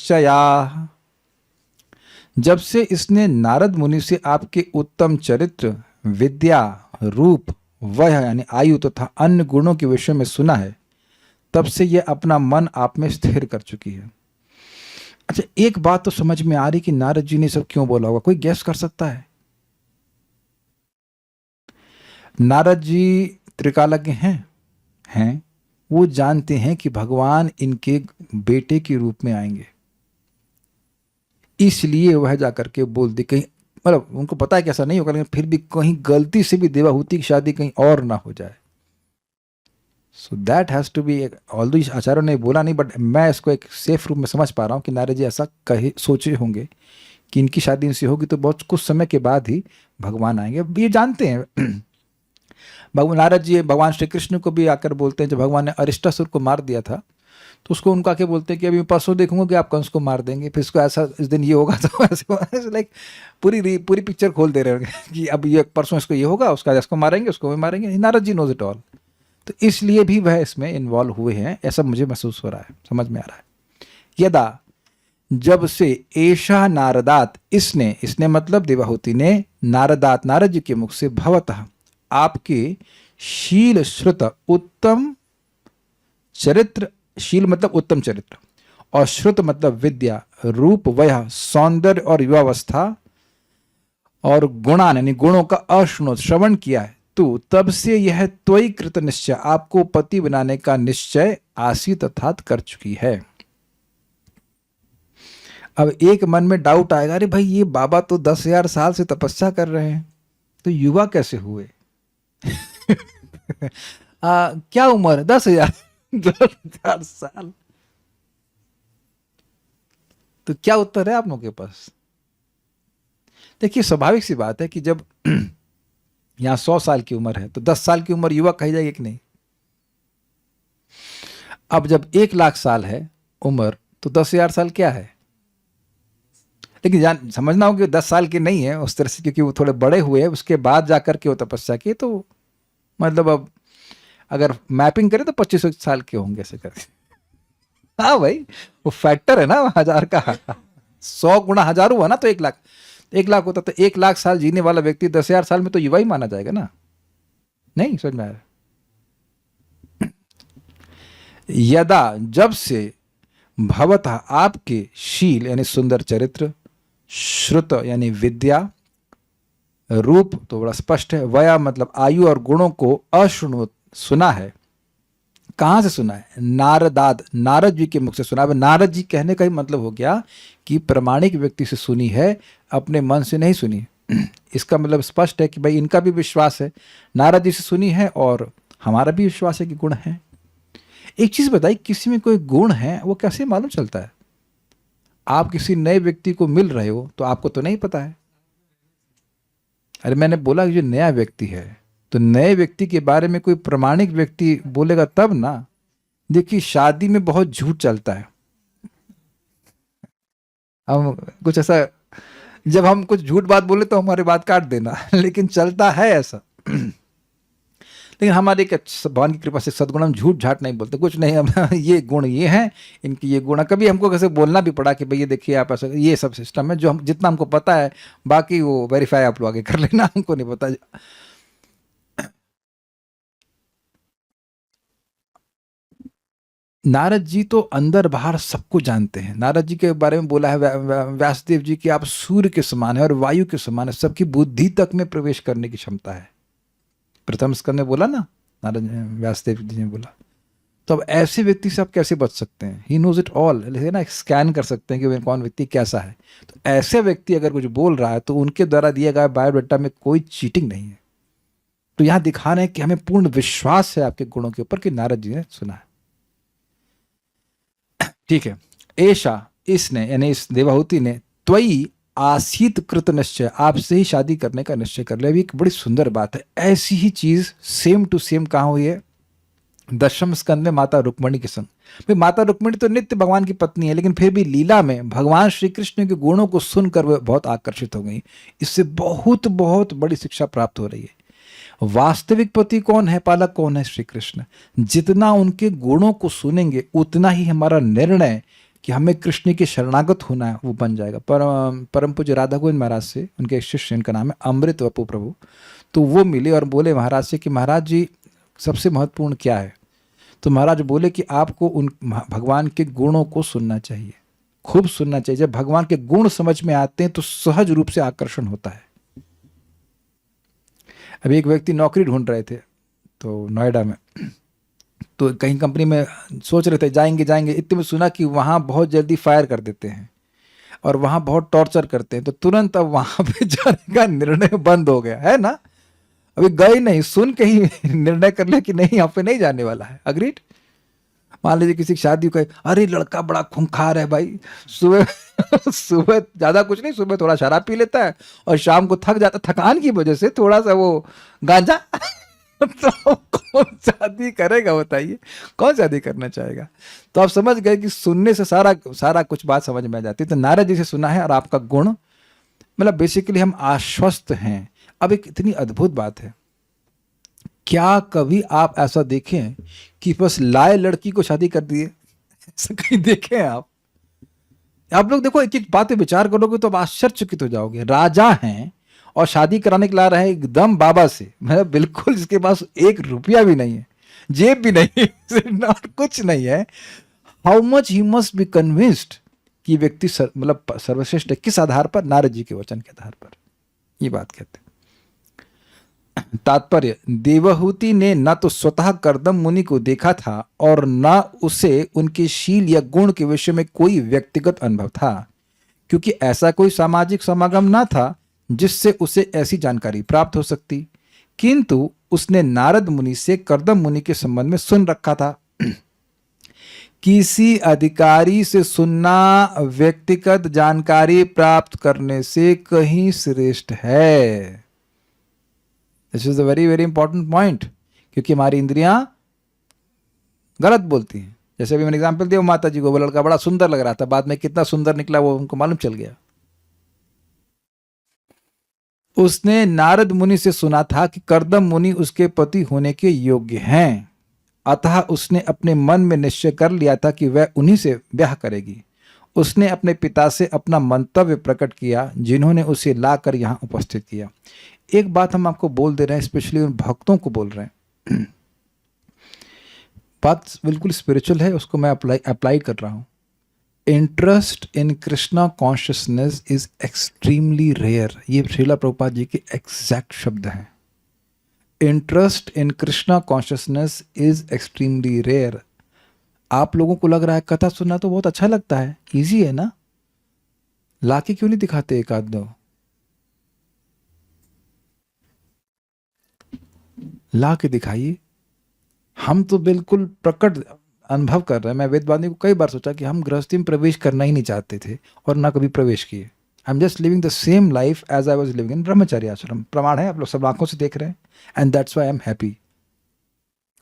जब से इसने नारद मुनि से आपके उत्तम चरित्र, विद्या, रूप, वह यानी आयु तथा अन्य गुणों के विषय में सुना है, तब से यह अपना मन आप में स्थिर कर चुकी है। अच्छा, एक बात तो समझ में आ रही कि नारद जी ने सब क्यों बोला होगा, कोई गैस कर सकता है? नारद जी त्रिकालज्ञ हैं, वो जानते हैं कि भगवान इनके बेटे के रूप में आएंगे, इसलिए वह जाकर के बोल दी। कहीं मतलब उनको पता है कि ऐसा नहीं होगा, लेकिन फिर भी कहीं गलती से भी देवाहूति की शादी कहीं और ना हो जाए। So that has to be, although आचार्यों ने बोला नहीं, बट मैं इसको एक सेफ रूप में समझ पा रहा हूँ कि नारद जी ऐसा कहे सोचे होंगे कि इनकी शादी इनसे होगी तो बहुत कुछ समय के बाद ही भगवान आएंगे। ये जानते हैं। भगवान नारद जी भगवान श्री कृष्ण को भी आकर बोलते हैं, जब भगवान ने अरिष्टासुर को मार दिया था तो उसको उनको आके बोलते हैं कि अभी मैं परसों देखूंगा कि आप कंस को मार देंगे, फिर इसको ऐसा इस दिन ये होगा तो ऐसे लाइक पूरी पिक्चर खोल दे रहे होंगे कि अब ये परसों इसको ये होगा, उसका इसको मारेंगे, उसको भी मारेंगे। Narad ji knows it all, तो इसलिए भी वह इसमें इन्वॉल्व हुए हैं, ऐसा मुझे महसूस हो रहा है, समझ में आ रहा है। यदा, जब से, एषा नारदात, इसने मतलब देवाहूति ने, नारदात नारद जी के मुख से, भवतः आपके, शील श्रुत उत्तम चरित्र, शील मतलब उत्तम चरित्र, और श्रुत मतलब विद्या, रूप वह सौंदर्य और युवावस्था, और गुणान यानी गुणों का अश्नुत श्रवण किया है, तो तब से यह त्वयि कृत निश्चय, आपको पति बनाने का निश्चय आसीत अर्थात कर चुकी है। अब एक मन में डाउट आएगा, अरे भाई ये बाबा तो 10,000 साल से तपस्या कर रहे हैं, तो युवा कैसे हुए? क्या उम्र है? 10,000 साल। तो क्या उत्तर है आप लोगों के पास? देखिए, स्वाभाविक सी बात है कि जब यहां 100 साल की उम्र है तो 10 साल की उम्र युवा कही जाएगी कि नहीं? अब जब 1,00,000 साल है उम्र तो 10,000 साल क्या है? लेकिन समझना होगा कि 10 साल के नहीं है उस तरह से, क्योंकि वो थोड़े बड़े हुए, उसके बाद जाकर के वो तपस्या की, तो मतलब अब अगर मैपिंग करें तो 25 साल के होंगे ऐसे करके। हाँ भाई, वो फैक्टर है ना 1000 का, 100 गुणा 1000 हुआ ना तो 1,00,000, 1,00,000 होता तो 1,00,000 साल जीने वाला व्यक्ति 10,000 साल में तो युवा ही माना जाएगा ना? नहीं समझ में आया? यदा, जब से, भवतः आपके, शील यानी सुंदर चरित्र, श्रुत यानी विद्या, रूप तो बड़ा स्पष्ट है, वया मतलब आयु और गुणों को अश्नुत सुना है। कहां से सुना है? नारदाद, नारद जी के मुख से सुना है। नारद जी कहने का ही मतलब हो गया कि प्रमाणिक व्यक्ति से सुनी है, अपने मन से नहीं सुनी। इसका मतलब स्पष्ट है कि भाई इनका भी विश्वास है, नारद जी से सुनी है, और हमारा भी विश्वास है कि गुण है। एक चीज बताइए, किसी में कोई गुण है वो कैसे मालूम चलता है? आप किसी नए व्यक्ति को मिल रहे हो तो आपको तो नहीं पता है। अरे मैंने बोला कि जो नया व्यक्ति है, तो नए व्यक्ति के बारे में कोई प्रमाणिक व्यक्ति बोलेगा तब ना। देखिए, शादी में बहुत झूठ चलता है। अब कुछ ऐसा जब हम कुछ झूठ बात बोले तो हमारी बात काट देना, लेकिन चलता है ऐसा। लेकिन हमारे भगवान की कृपा से सद्गुण, हम झूठ झाट नहीं बोलते, कुछ नहीं, हम ये गुण ये हैं, इनकी ये गुण। कभी हमको कैसे बोलना भी पड़ा कि भाई ये देखिए आप ऐसा, ये सब सिस्टम है जो हम जितना हमको पता है, बाकी वो वेरीफाई आप लोग आगे कर लेना, हमको नहीं पता। नारद जी तो अंदर बाहर सबको जानते हैं। नारद जी के बारे में बोला है व्यासदेव जी कि आप सूर्य के समान है और वायु के समान है, सबकी बुद्धि तक में प्रवेश करने की क्षमता है। प्रथम स्कंद में बोला ना, नारद व्यासदेव जी ने बोला। तो अब ऐसे व्यक्ति से आप कैसे बच सकते हैं? ही नोज इट ऑल, ना स्कैन कर सकते हैं कि कौन व्यक्ति कैसा है। तो ऐसे व्यक्ति अगर कुछ बोल रहा है तो उनके द्वारा दिया गया बायोडाटा में कोई चीटिंग नहीं है। तो यहां दिखा रहे हैं कि हमें पूर्ण विश्वास है आपके गुणों के ऊपर कि नारद जी ने सुना है। ठीक है। ऐशा, इसने यानी इस देवाहुति ने त्वयी आसीत कृत निश्चय, आपसे ही शादी करने का निश्चय कर लिया। अभी एक बड़ी सुंदर बात है, ऐसी ही चीज सेम टू सेम कहाँ हुई है? दशम स्कंद में माता रुक्मणी के संग। भाई माता रुक्मणी तो नित्य भगवान की पत्नी है, लेकिन फिर भी लीला में भगवान श्री कृष्ण के गुणों को सुनकर वह बहुत आकर्षित हो गई। इससे बहुत बहुत बड़ी शिक्षा प्राप्त हो रही है। वास्तविक पति कौन है, पालक कौन है? श्री कृष्ण। जितना उनके गुणों को सुनेंगे उतना ही हमारा निर्णय कि हमें कृष्ण के शरणागत होना है वो बन जाएगा। परम पूज्य राधा गोविंद महाराज से, उनके एक शिष्य, इनका नाम है अमृत वपु प्रभु, तो वो मिले और बोले महाराज से कि महाराज जी सबसे महत्वपूर्ण क्या है? तो महाराज बोले कि आपको उन भगवान के गुणों को सुनना चाहिए, खूब सुनना चाहिए। जब भगवान के गुण समझ में आते हैं तो सहज रूप से आकर्षण होता है। अभी एक व्यक्ति नौकरी ढूंढ रहे थे तो नोएडा में, तो कहीं कंपनी में सोच रहे थे जाएंगे जाएंगे, इतने में सुना कि वहाँ बहुत जल्दी फायर कर देते हैं और वहाँ बहुत टॉर्चर करते हैं, तो तुरंत अब वहाँ पे जाने का निर्णय बंद हो गया है ना। अभी गए नहीं, सुन के ही निर्णय कर लिया कि नहीं यहाँ पे नहीं जाने वाला है। अग्रीड। मान लीजिए किसी की शादी को, अरे लड़का बड़ा खूंखार है भाई, सुबह सुबह ज्यादा कुछ नहीं, सुबह थोड़ा शराब पी लेता है और शाम को थक जाता, थकान की वजह से थोड़ा सा वो गांजा तो कौन शादी करेगा बताइए? कौन शादी करना चाहेगा? तो आप समझ गए कि सुनने से सारा कुछ बात समझ में आ जाती है। तो नारद जी से सुना है और आपका गुण, मतलब बेसिकली हम आश्वस्त हैं। अब एक इतनी अद्भुत बात है, क्या कभी आप ऐसा देखें कि बस लाए लड़की को शादी कर दिए? ऐसा कहीं देखे हैं आप लोग? देखो एक एक बात पे विचार करोगे तो आप आश्चर्यचकित हो जाओगे। राजा हैं और शादी कराने के ला रहे हैं एकदम बाबा से, मतलब बिल्कुल जिसके पास 1 रुपया भी नहीं है, जेब भी नहीं है और कुछ नहीं है। How much he must be convinced कि व्यक्ति मतलब सर्वश्रेष्ठ है। किस आधार पर? नारद जी के वचन के आधार पर ये बात कहते हैं। तात्पर्य, देवहूति ने न तो स्वतः कर्दम मुनि को देखा था और न उसे उनके शील या गुण के विषय में कोई व्यक्तिगत अनुभव था, क्योंकि ऐसा कोई सामाजिक समागम न था जिससे उसे ऐसी जानकारी प्राप्त हो सकती। किंतु उसने नारद मुनि से कर्दम मुनि के संबंध में सुन रखा था। किसी अधिकारी से सुनना व्यक्तिगत जानकारी प्राप्त करने से कहीं श्रेष्ठ है। This is a very very important point, क्योंकि हमारी इंद्रियां गलत बोलती हैं। जैसे अभी मैंने एग्जाम्पल दिया, माता जी को वो लड़का बड़ा सुंदर लग रहा था, बाद में कितना सुंदर निकला वो उनको मालूम चल गया। उसने नारद मुनि से सुना था कि कर्दम मुनि उसके पति होने के योग्य हैं, अतः उसने अपने मन में निश्चय कर लिया था कि वह उन्हीं से ब्याह करेगी। उसने अपने पिता से अपना मंतव्य प्रकट किया, जिन्होंने उसे लाकर यहाँ उपस्थित किया। एक बात हम आपको बोल दे रहे हैं, स्पेशली उन भक्तों को बोल रहे हैं, बात बिल्कुल स्पिरिचुअल है, उसको मैं अप्लाई कर रहा हूं। Interest in Krishna consciousness is extremely rare. ये श्रीला प्रभुपाद जी के एग्जैक्ट शब्द हैं। Interest in Krishna consciousness is extremely rare. आप लोगों को लग रहा है कथा सुनना तो बहुत अच्छा लगता है, इजी है ना, लाके क्यों नहीं दिखाते एक आध दो? ला के दिखाइए। हम तो बिल्कुल प्रकट अनुभव कर रहे हैं। मैं वेदवादी को कई बार सोचा कि हम गृहस्थी में प्रवेश करना ही नहीं चाहते थे और ना कभी प्रवेश किए। I am just living the same life as I was living in brahmacharya ashram. प्रमाण है, आप लोग सब आंखों से देख रहे हैं, and that's why I am happy.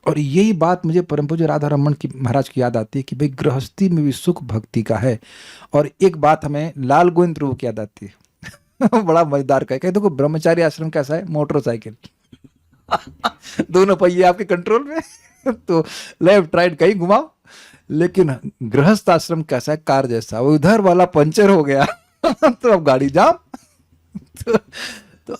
और यही बात मुझे परम पूज्य राधा रमन की महाराज की याद आती है कि भाई गृहस्थी में भी सुख भक्ति का है। और एक बात हमें लाल गोविंद प्रभु की याद आती है बड़ा मजेदार का है। देखो ब्रह्मचारी आश्रम कैसा है, मोटरसाइकिल दोनों पहिए आपके कंट्रोल में तो लेफ्ट राइट कहीं घुमाओ। लेकिन गृहस्थ आश्रम कैसा है, कार जैसा, वो उधर वाला पंचर हो गया तो अब गाड़ी जाम तो, तो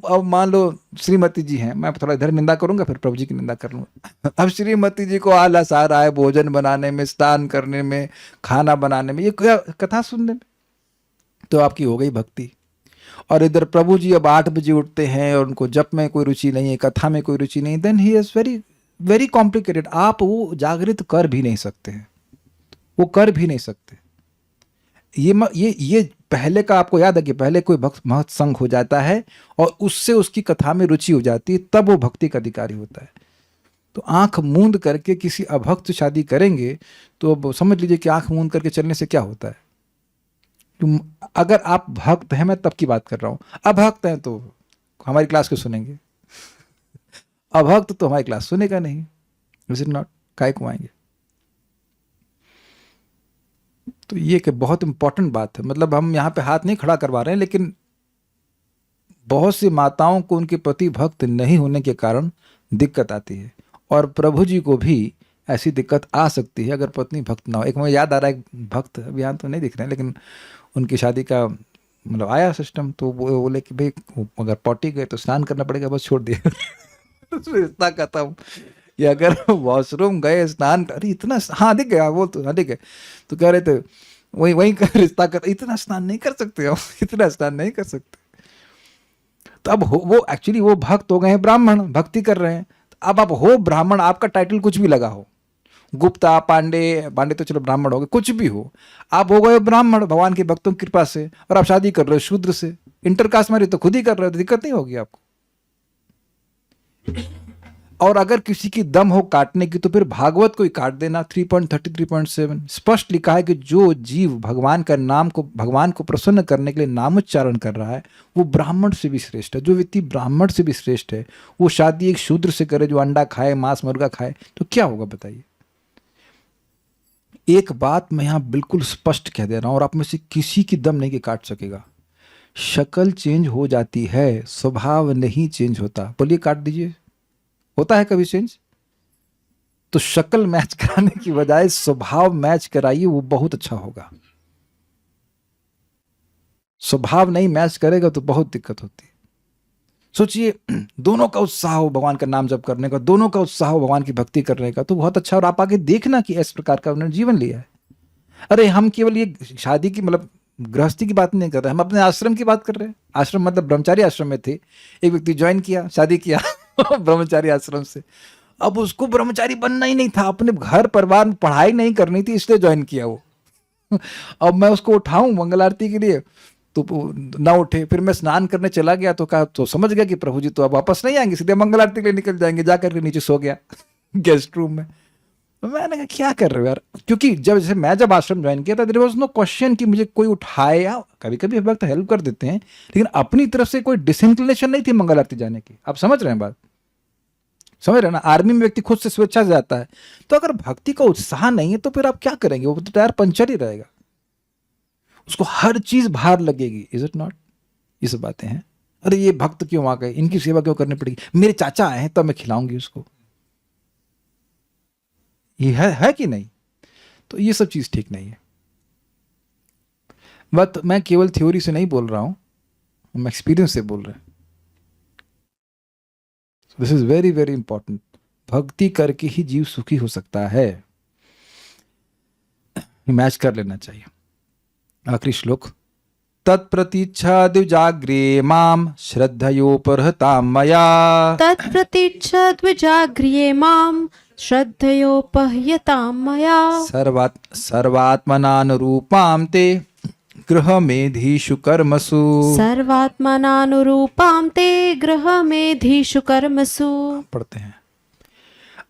अब मान लो श्रीमती जी हैं, मैं थोड़ा इधर निंदा करूंगा फिर प्रभु जी की निंदा कर लूंगा। अब श्रीमती जी को आलस आ रहा है भोजन बनाने में, स्नान करने में, खाना बनाने में, ये कथा सुनने में, तो आपकी हो गई भक्ति। और इधर प्रभु जी अब 8 बजे उठते हैं और उनको जप में कोई रुचि नहीं है, कथा में कोई रुचि नहीं, then he is very very complicated. आप वो जागृत कर भी नहीं सकते हैं, वो कर भी नहीं सकते। ये पहले का आपको याद है कि पहले कोई भक्त महत संग हो जाता है और उससे उसकी कथा में रुचि हो जाती है, तब वो भक्ति का अधिकारी होता है। तो आंख मूंद करके किसी अभक्त से शादी करेंगे तो अब समझ लीजिए कि आंख मूंद करके चलने से क्या होता है। तुम अगर आप भक्त हैं, मैं तब की बात कर रहा हूं, अभक्त हैं तो हमारी क्लास को सुनेंगे, अभक्त तो हमारी क्लास सुनेगा नहीं, इज इट नॉट, काय को आएंगे। तो ये कि बहुत इंपॉर्टेंट बात है, मतलब हम यहाँ पे हाथ नहीं खड़ा करवा रहे हैं, लेकिन बहुत सी माताओं को उनके पति भक्त नहीं होने के कारण दिक्कत आती है, और प्रभु जी को भी ऐसी दिक्कत आ सकती है अगर पत्नी भक्त ना हो। एक मुझे याद आ रहा है, एक भक्त अभी यहाँ तो नहीं दिख रहे हैं, लेकिन उनकी शादी का मतलब आया सिस्टम, तो वो बोले कि भाई अगर पॉटी गए तो स्नान करना पड़ेगा, बस छोड़ दिया रिश्ता खत्म। कि अगर वॉशरूम गए स्नान, अरे इतना, हाँ दिख गया, वो तो हाँ दिख गया, तो कह रहे थे वही वही रिश्ता कर, इतना स्नान नहीं कर सकते हम, इतना स्नान नहीं कर सकते। तो अब वो एक्चुअली वो भक्त हो गए हैं, ब्राह्मण भक्ति कर रहे हैं। अब आप हो ब्राह्मण, आपका टाइटल कुछ भी लगा हो, गुप्ता, पांडे, पांडे तो चलो ब्राह्मण हो गए, कुछ भी हो, आप हो गए ब्राह्मण भगवान के भक्तों की कृपा से, और आप शादी कर रहे हो शूद्र से, इंटरकास्ट मैरिज तो खुद ही कर रहे हो, तो दिक्कत नहीं होगी आपको। और अगर किसी की दम हो काटने की तो फिर भागवत को ही काट देना। 3.33.7 स्पष्ट लिखा है कि जो जीव भगवान का नाम को, भगवान को प्रसन्न करने के लिए नामोच्चारण कर रहा है, वो ब्राह्मण से भी श्रेष्ठ है। जो व्यक्ति ब्राह्मण से भी श्रेष्ठ है, वो शादी एक शूद्र से करे जो अंडा खाए, मांस मुर्गा खाए, तो क्या होगा बताइए। एक बात मैं यहां बिल्कुल स्पष्ट कह दे रहा हूं, और आप में से किसी की दम नहीं कि काट सकेगा। शक्ल चेंज हो जाती है, स्वभाव नहीं चेंज होता। बोलिए काट दीजिए, होता है कभी चेंज? तो शक्ल मैच कराने की बजाय स्वभाव मैच कराइए, वो बहुत अच्छा होगा। स्वभाव नहीं मैच करेगा तो बहुत दिक्कत होती है। सोचिए, दोनों का उत्साह हो भगवान का नाम जप करने का, दोनों का उत्साह हो भगवान की भक्ति करने का, तो बहुत अच्छा। और आप आगे देखना कि इस प्रकार का उन्होंने जीवन लिया है। अरे हम केवल ये शादी की मतलब गृहस्थी की बात नहीं कर रहे, हम अपने आश्रम की बात कर रहे हैं। आश्रम मतलब ब्रह्मचारी आश्रम में थे, एक व्यक्ति ज्वाइन किया, शादी किया ब्रह्मचारी आश्रम से। अब उसको ब्रह्मचारी बनना ही नहीं था, अपने घर परिवार में पढ़ाई नहीं करनी थी, इसलिए ज्वाइन किया वो अब मैं उसको उठाऊं मंगल आरती के लिए तो ना उठे। फिर मैं स्नान करने चला गया तो कहा, तो समझ गया कि प्रभु जी तो अब वापस नहीं आएंगे, सीधे मंगल आरती के लिए निकल जाएंगे। जाकर के नीचे सो गया गेस्ट रूम में। तो मैंने कहा क्या कर रहे हो यार, क्योंकि जैसे मैं जब आश्रम ज्वाइन किया था, देयर वाज नो क्वेश्चन कि मुझे कोई उठाए, या कभी कभी वक्त हेल्प कर देते हैं, लेकिन अपनी तरफ से कोई डिसइंक्लिनेशन नहीं थी मंगल आरती जाने की। आप समझ रहे हैं बात, समझ रहे हैं ना। आर्मी में व्यक्ति खुद से स्वेच्छा से जाता है, तो अगर भक्ति का उत्साह नहीं है तो फिर आप क्या करेंगे, वो तो टायर पंचर ही रहेगा, उसको हर चीज भार लगेगी। Is it not? ये सब बातें हैं। अरे ये भक्त क्यों आ गए, इनकी सेवा क्यों करनी पड़ेगी, मेरे चाचा आए हैं तब मैं खिलाऊंगी उसको, ये है कि नहीं? तो ये सब चीज ठीक नहीं है। बट मैं केवल थ्योरी से नहीं बोल रहा हूं, हम एक्सपीरियंस से बोल रहे हैं। This is very very important. भक्ति करके ही जीव सुखी हो सकता है, मैच कर लेना चाहिए। आखिरी श्लोक, तत्प्रतीच्छा द्विजाग्रे माम श्रद्धयोपहृतां मया। तत्प्रतीच्छा द्विजाग्र्ये मां श्रद्धयोपह्यतां मया। सर्वात्मनानुरूपां ते गृहमेधीषु कर्मसु। सर्वात्मनानुरूपां ते गृहमेधीषु कर्मसु। पढ़ते हैं,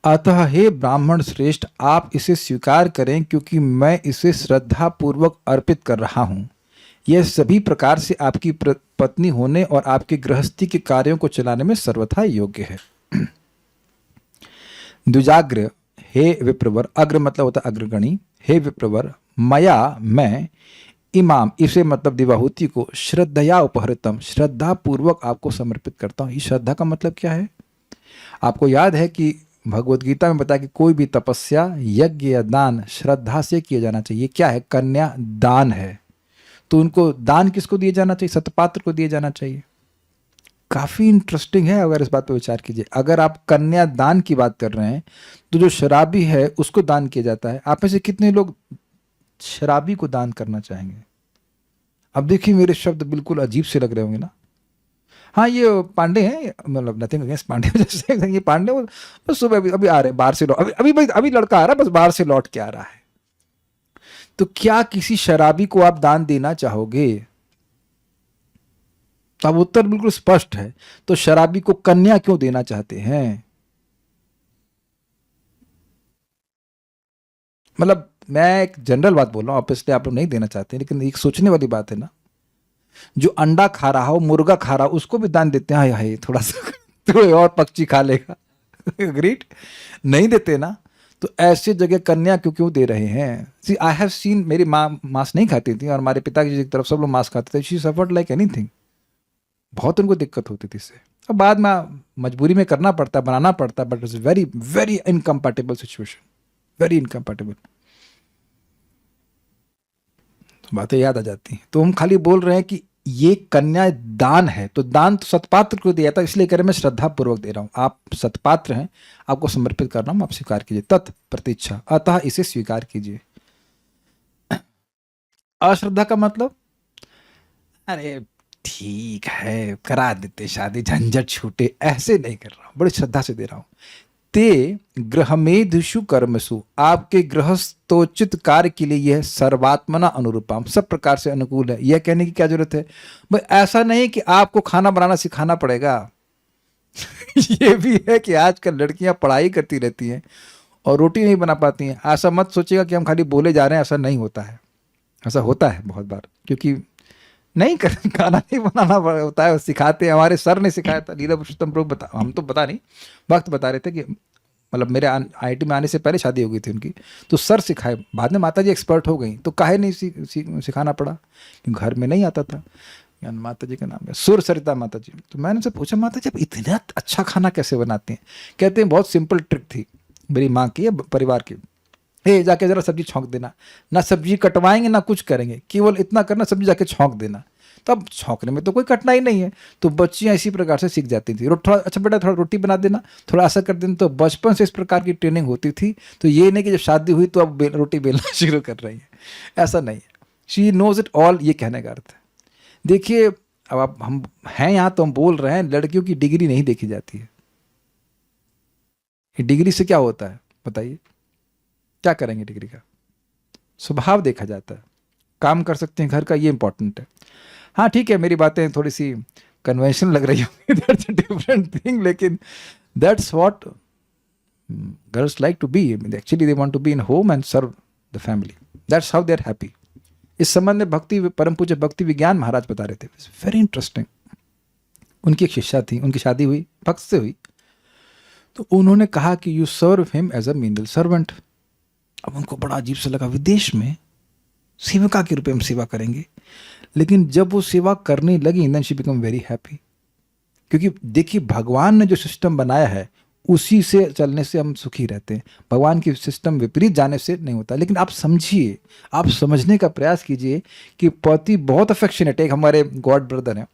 अतः हे ब्राह्मण श्रेष्ठ, आप इसे स्वीकार करें क्योंकि मैं इसे श्रद्धा पूर्वक अर्पित कर रहा हूं। यह सभी प्रकार से आपकी पत्नी होने और आपके गृहस्थी के कार्यों को चलाने में सर्वथा योग्य है। द्विजाग्र, हे विप्रवर, अग्र मतलब होता अग्रगणी, हे विप्रवर, मया मैं इमाम, इसे मतलब दिवाहुति को, श्रद्धया उपहृतम, श्रद्धा पूर्वक आपको समर्पित करता हूँ। ये श्रद्धा का मतलब क्या है? आपको याद है कि भगवत गीता में बताया कि कोई भी तपस्या, यज्ञ या दान श्रद्धा से किया जाना चाहिए। क्या है? कन्या दान है। तो उनको दान किसको दिया जाना चाहिए? सतपात्र को दिया जाना चाहिए। काफ़ी इंटरेस्टिंग है अगर इस बात पर विचार कीजिए। अगर आप कन्या दान की बात कर रहे हैं तो जो शराबी है उसको दान किया जाता है। आप में से कितने लोग शराबी को दान करना चाहेंगे? अब देखिए, मेरे शब्द बिल्कुल अजीब से लग रहे होंगे ना। हाँ, ये पांडे हैं, मतलब नथिंग अगेंस्ट पांडे, जैसे ये पांडे वो बस सुबह अभी आ रहे हैं बाहर से लौट, अभी लड़का आ रहा है, बस बाहर से लौट के आ रहा है। तो क्या किसी शराबी को आप दान देना चाहोगे? तो अब उत्तर बिल्कुल स्पष्ट है। तो शराबी को कन्या क्यों देना चाहते हैं? मतलब मैं एक जनरल बात बोल रहा हूँ, ऑब्वियसली आप लोग नहीं देना चाहते, लेकिन एक सोचने वाली बात है ना। जो अंडा खा रहा हो, मुर्गा खा रहा हो, उसको भी दान देते हैं। हाय हाय, थोड़ा सा तो और पक्षी खा लेगा। ग्रेट, नहीं देते ना। तो ऐसे जगह कन्या क्यों दे रहे हैं? सी, आई हैव सीन, मेरी माँ मांस नहीं खाती थी और हमारे पिताजी की तरफ सब लोग मांस खाते थे। She suffered like anything. बहुत उनको दिक्कत होती थी इससे। अब बाद में मजबूरी में करना पड़ता, बनाना पड़ता, but it's very very incompatible situation, very incompatible. बातें याद आ जाती हैं। तो हम खाली बोल रहे हैं कि ये कन्या दान है, तो दान तो सतपात्र को दिया था, इसलिए कह रहे मैं श्रद्धा पूर्वक दे रहा हूं। आप सतपात्र हैं, आपको समर्पित कर रहा हूं, आप स्वीकार कीजिए। तत् प्रतीक्षा, अतः इसे स्वीकार कीजिए। अश्रद्धा का मतलब, अरे ठीक है करा देते शादी, झंझट छूटे, ऐसे नहीं कर रहा हूं, बड़ी श्रद्धा से दे रहा हूं। ते गृहमेधुषु कर्मसु, आपके गृहस्थोचित कार्य के लिए यह सर्वात्मना अनुरूपम, सब प्रकार से अनुकूल है। यह कहने की क्या जरूरत है भाई? ऐसा नहीं कि आपको खाना बनाना सिखाना पड़ेगा। ये भी है कि आजकल लड़कियां पढ़ाई करती रहती हैं और रोटी नहीं बना पाती हैं। ऐसा मत सोचिएगा कि हम खाली बोले जा रहे हैं, ऐसा नहीं होता है। ऐसा होता है बहुत बार, क्योंकि नहीं कर खाना नहीं बनाना होता है, सिखाते हैं। हमारे सर ने सिखाया था, लीला पुरुषोत्तम प्रभु बता, हम तो बता नहीं, वक्त बता रहे थे कि मतलब मेरे आईआईटी में आने से पहले शादी हो गई थी उनकी, तो सर सिखाए। बाद में माता जी एक्सपर्ट हो गई, तो काहे नहीं सिखाना पड़ा, घर में नहीं आता था। माता जी का नाम है सुर सरिता माता जी। तो मैंने उनसे पूछा, माता जी आप इतना अच्छा खाना कैसे बनाती हैं? कहते हैं बहुत सिंपल ट्रिक थी मेरी माँ की, परिवार की। हे जाके जरा सब्जी छौंक देना, ना सब्जी कटवाएंगे ना कुछ करेंगे, केवल इतना करना, सब्जी जाके छौंक देना। तब छौंकने में तो कोई कठिनाई नहीं है। तो बच्चियां इसी प्रकार से सीख जाती थी। थोड़ा अच्छा बेटा थोड़ा रोटी बना देना, थोड़ा ऐसा कर देना। तो बचपन से इस प्रकार की ट्रेनिंग होती थी। तो ये नहीं कि जब शादी हुई तो अब रोटी बेलना शुरू कर रही है, ऐसा नहीं है। शी नोज इट ऑल, ये कहने का अर्थ है। देखिए, अब आप हम हैं यहाँ तो हम बोल रहे हैं, लड़कियों की डिग्री नहीं देखी जाती है। डिग्री से क्या होता है बताइए? क्या करेंगे डिग्री का? स्वभाव देखा जाता है, काम कर सकते हैं घर का, ये इंपॉर्टेंट है। हाँ ठीक है, मेरी बातें थोड़ी सी कन्वेंशन लग रही होंगी, दैट्स अ डिफरेंट थिंग, लेकिन that's what girls like to be. Actually they want to be in home and serve the family, that's how they are happy. इस संबंध में भक्ति परम पूज्य भक्ति विज्ञान महाराज बता रहे थे, वेरी इंटरेस्टिंग। उनकी एक शिष्या थी, उनकी शादी हुई, भक्त से हुई। तो उन्होंने कहा कि you serve him as a menial servant. अब उनको बड़ा अजीब सा लगा, विदेश में सेविका के रूप में हम सेवा करेंगे। लेकिन जब वो सेवा करने लगी, then she become very happy. क्योंकि देखिए, भगवान ने जो सिस्टम बनाया है उसी से चलने से हम सुखी रहते हैं। भगवान की सिस्टम विपरीत जाने से नहीं होता। लेकिन आप समझिए, आप समझने का प्रयास कीजिए कि पति बहुत अफेक्शनेट है। एक हमारे गॉड ब्रदर हैं,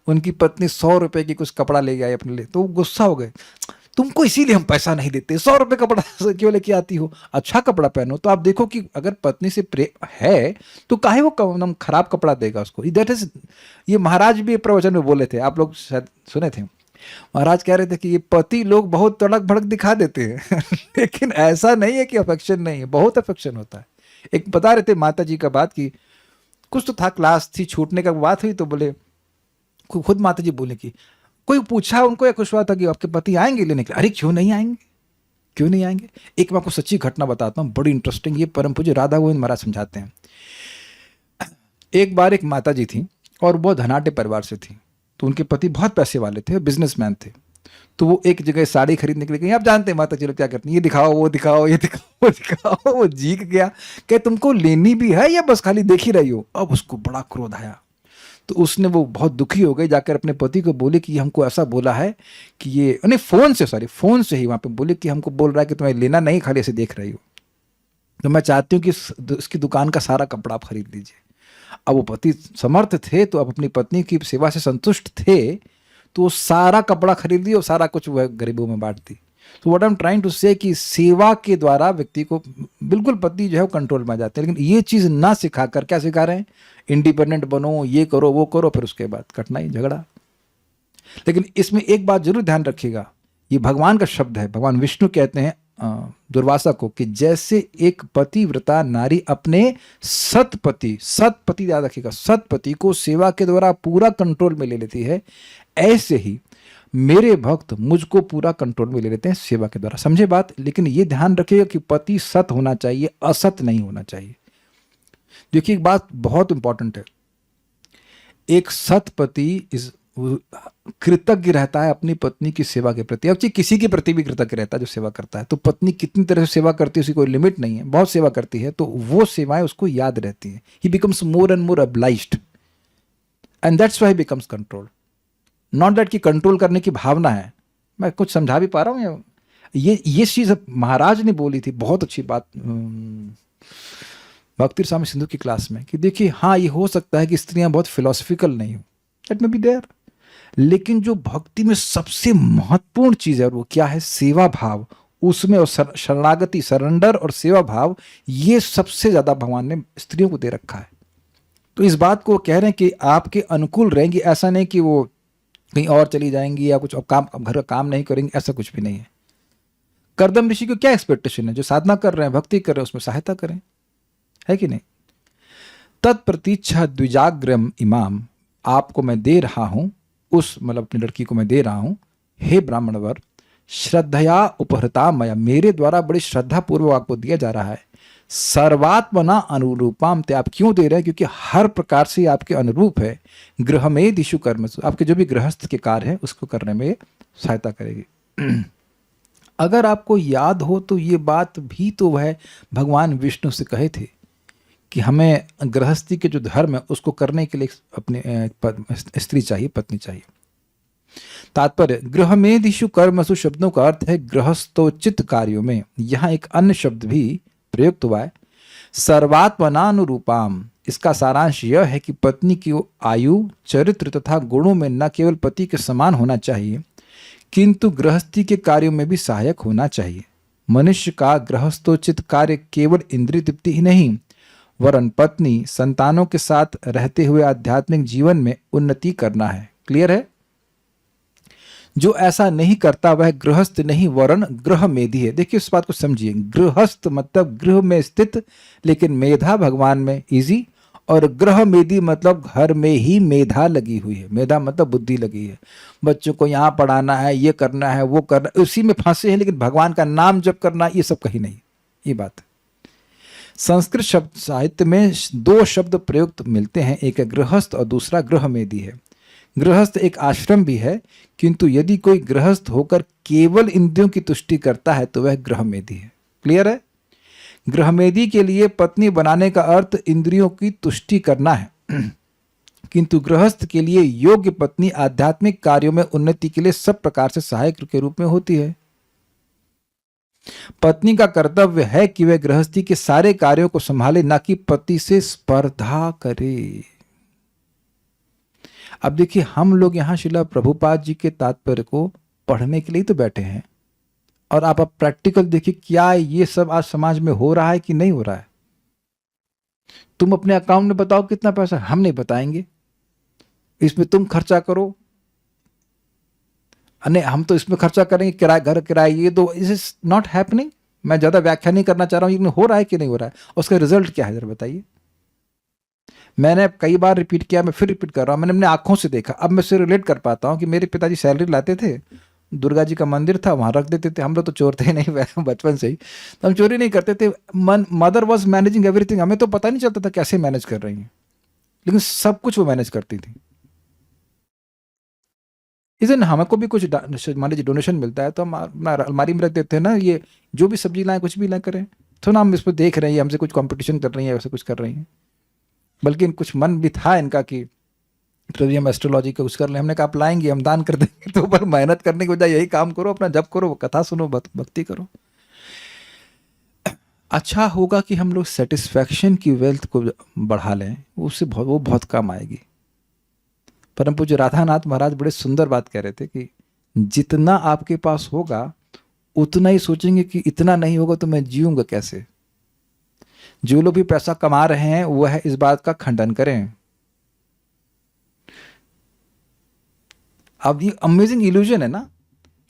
उनकी पत्नी 100 रुपए की कुछ कपड़ा ले आई अपने लिए, तो वो गुस्सा हो गए, तुमको इसीलिए हम पैसा नहीं देते, 100 रुपए कपड़ा क्यों लेके आती हो, अच्छा कपड़ा पहनो। तो आप देखो कि अगर पत्नी से प्रेम है तो काहे वो एकदम खराब कपड़ा देगा उसको। दैट इज, ये महाराज भी प्रवचन में बोले थे, आप लोग शायद सुने थे। महाराज कह रहे थे कि ये पति लोग बहुत तड़क भड़क दिखा देते हैं लेकिन ऐसा नहीं है कि अफेक्शन नहीं है, बहुत अफेक्शन होता है। एक बता रहे थे माता जी का बात की, कुछ तो था, क्लास थी, छूटने का बात हुई, तो बोले, खुद माता जी बोले कि कोई पूछा उनको या कुछ हुआ था कि आपके पति आएंगे लेने के लिए? अरे क्यों नहीं आएंगे, क्यों नहीं आएंगे? एक मैं आपको सच्ची घटना बताता हूँ, बड़ी इंटरेस्टिंग। ये परम पूज्य राधा गोविंद महाराज समझाते हैं। एक बार एक माता जी थी और बहुत धनाढ़ परिवार से थी। तो उनके पति बहुत पैसे वाले थे, बिजनेसमैन थे। तो वो एक जगह साड़ी खरीदने के लिए गई, आप जानते हैं माता जी लोग क्या करती हैं, ये दिखाओ वो दिखाओ, ये दिखाओ वो दिखाओ, वो जीक गया कि तुमको लेनी भी है या बस खाली देख ही रही हो। अब उसको बड़ा क्रोध आया, तो उसने वो बहुत दुखी हो गई, जाकर अपने पति को बोली कि हमको ऐसा बोला है कि ये, नहीं फोन से ही वहाँ पे बोली कि हमको बोल रहा है कि तुम्हें लेना नहीं, खाली ऐसे देख रही हो, तो मैं चाहती हूँ कि इसकी दुकान का सारा कपड़ा आप खरीद लीजिए। अब वो पति समर्थ थे, तो अब अपनी पत्नी की सेवा से संतुष्ट थे, तो वो सारा कपड़ा खरीद दी और सारा कुछ वह गरीबों में बांट दी। तो what I am trying to say कि सेवा के द्वारा व्यक्ति को बिल्कुल पति जो है वो कंट्रोल में आ जाते हैं, लेकिन ये चीज़ ना सिखाकर क्या सिखा रहे हैं, इंडिपेंडेंट बनो, ये करो वो करो, फिर उसके बाद कठिनाई झगड़ा। लेकिन इसमें एक बात जरूर ध्यान रखिएगा, ये भगवान का शब्द है, भगवान विष्णु कहते हैं दुर्वासा को कि जैसे एक पतिव्रता नारी अपने सतपति याद रखिएगा, सतपति को सेवा के द्वारा पूरा कंट्रोल में ले लेती है, ऐसे ही मेरे भक्त मुझको पूरा कंट्रोल में ले लेते हैं सेवा के द्वारा। समझे बात? लेकिन ये ध्यान रखिएगा कि पति सत होना चाहिए, असत नहीं होना चाहिए। देखिए एक बात बहुत इंपॉर्टेंट है, एक सतपति इस कृतज्ञ रहता है अपनी पत्नी की सेवा के प्रति, अब किसी के प्रति भी कृतज्ञ रहता है जो सेवा करता है। तो पत्नी कितनी तरह से सेवा करती है उसकी कोई लिमिट नहीं है, बहुत सेवा करती है, तो वो सेवाएं उसको याद रहती हैं। ही becomes more and more obliged and that's why becomes control, not that कि कंट्रोल करने की भावना है। मैं कुछ समझा भी पा रहा हूँ? ये चीज़ महाराज ने बोली थी, बहुत अच्छी बात भक्ति स्वामी सिंधु की क्लास में, कि देखिए हाँ ये हो सकता है कि स्त्रियां बहुत फिलोसफिकल नहीं हो, दैट मे बी देयर, लेकिन जो भक्ति में सबसे महत्वपूर्ण चीज है और वो क्या है, सेवा भाव, उसमें और शरणागति, सरेंडर और सेवा भाव, ये सबसे ज्यादा भगवान ने स्त्रियों को दे रखा है। तो इस बात को कह रहे हैं कि आपके अनुकूल रहेंगी, ऐसा नहीं कि वो कहीं और चली जाएंगी या कुछ काम, घर का काम नहीं करेंगी, ऐसा कुछ भी नहीं है। करदम ऋषि को क्या एक्सपेक्टेशन है, जो साधना कर रहे हैं, भक्ति कर रहे हैं, उसमें सहायता करें, है कि नहीं। तत्प्रतीक्षा द्विजाग्रम इमाम, आपको मैं दे रहा हूं, उस मतलब अपनी लड़की को मैं दे रहा हूं, हे ब्राह्मण वर, श्रद्धया उपहृता मया, मेरे द्वारा बड़ी श्रद्धा पूर्वक आपको दिया जा रहा है। सर्वात्मना अनुरूपाम, ते आप क्यों दे रहे हैं, क्योंकि हर प्रकार से आपके अनुरूप है। गृह में दिशु कर्म, आपके जो भी गृहस्थ के कार्य है उसको करने में सहायता करेगी। अगर आपको याद हो तो ये बात भी तो वह भगवान विष्णु से कहे थे कि हमें गृहस्थी के जो धर्म है उसको करने के लिए अपने स्त्री चाहिए, पत्नी चाहिए। तात्पर्य, गृहमेधिषु कर्मसु शब्दों का अर्थ है गृहस्थोचित कार्यों में। यहाँ एक अन्य शब्द भी प्रयुक्त हुआ है, सर्वात्मनानुरूपाम। इसका सारांश यह है कि पत्नी की आयु, चरित्र तथा गुणों में न केवल पति के समान होना चाहिए, किंतु गृहस्थी के कार्यों में भी सहायक होना चाहिए। मनुष्य का गृहस्थोचित कार्य केवल इंद्रिय तृप्ति ही नहीं, वरन पत्नी संतानों के साथ रहते हुए आध्यात्मिक जीवन में उन्नति करना है। क्लियर है? जो ऐसा नहीं करता वह गृहस्थ नहीं वरन गृह मेधी है। देखिए इस बात को समझिए, गृहस्थ मतलब गृह में स्थित, लेकिन मेधा भगवान में इजी, और गृह मेधी मतलब घर में ही मेधा लगी हुई है। मेधा मतलब बुद्धि लगी है, बच्चों को यहाँ पढ़ाना है, ये करना है, वो करना, उसी में फंसे हैं, लेकिन भगवान का नाम जप करना ये सब कहीं नहीं। ये बात है। संस्कृत शब्द साहित्य में दो शब्द प्रयुक्त मिलते हैं, एक है गृहस्थ और दूसरा गृह मेधी है। गृहस्थ एक आश्रम भी है, किंतु यदि कोई गृहस्थ होकर केवल इंद्रियों की तुष्टि करता है तो वह गृह मेधी है। क्लियर है? गृहमेधी के लिए पत्नी बनाने का अर्थ इंद्रियों की तुष्टि करना है, किंतु गृहस्थ के लिए योग्य पत्नी आध्यात्मिक कार्यों में उन्नति के लिए सब प्रकार से सहायक के रूप में होती है। पत्नी का कर्तव्य है कि वह गृहस्थी के सारे कार्यों को संभाले, ना कि पति से स्पर्धा करे। अब देखिए हम लोग यहां श्रीला प्रभुपाद जी के तात्पर्य को पढ़ने के लिए तो बैठे हैं, और आप अब प्रैक्टिकल देखिए क्या ये सब आज समाज में हो रहा है कि नहीं हो रहा है। तुम अपने अकाउंट में बताओ कितना पैसा, हम नहीं बताएंगे, इसमें तुम खर्चा करो, अने हम तो इसमें खर्चा करेंगे, किराया, घर किराया, ये दो। Is is not happening. मैं ज्यादा व्याख्या नहीं करना चाह रहा हूं, हो रहा है कि नहीं हो रहा है, उसका रिजल्ट क्या है जरा बताइए। मैंने कई बार रिपीट किया, मैं फिर रिपीट कर रहा हूं, मैंने अपने आंखों से देखा। अब मैं उससे रिलेट कर पाता हूं कि मेरे पिताजी सैलरी लाते थे, दुर्गा जी का मंदिर था, वहां रख देते थे। हम लोग तो चोर थे नहीं बचपन से ही, तो हम चोरी नहीं करते थे। मदर वॉज मैनेजिंग एवरीथिंग, हमें तो पता नहीं चलता था कैसे मैनेज कर रही हैं, लेकिन सब कुछ वो मैनेज करती थी। इधन हमको भी कुछ मान लीजिए डोनेशन मिलता है तो हम अपना अलमारी में रख देते हैं ना, ये जो भी सब्जी लाएं कुछ भी लाएं करें, तो ना हम इस पर देख रहे हैं ये हमसे कुछ कंपटीशन कर रही है, वैसे कुछ कर रही हैं। बल्कि कुछ मन भी था इनका कि प्रभु जी हम एस्ट्रोलॉजी का कुछ कर लें, हमने कहा आप लाएंगे हम दान कर देंगे, तो पर मेहनत करने के बजाय यही काम करो, अपना जप करो, कथा सुनो, भक्ति करो। अच्छा होगा कि हम लोग सेटिस्फैक्शन की वेल्थ को बढ़ा लें, उससे वो बहुत काम आएगी। परम पूज्य राधानाथ महाराज बड़े सुंदर बात कह रहे थे कि जितना आपके पास होगा उतना ही सोचेंगे कि इतना नहीं होगा तो मैं जीऊंगा कैसे। जो लोग भी पैसा कमा रहे हैं वह इस बात का खंडन करें। अब ये अमेजिंग इल्यूजन है ना,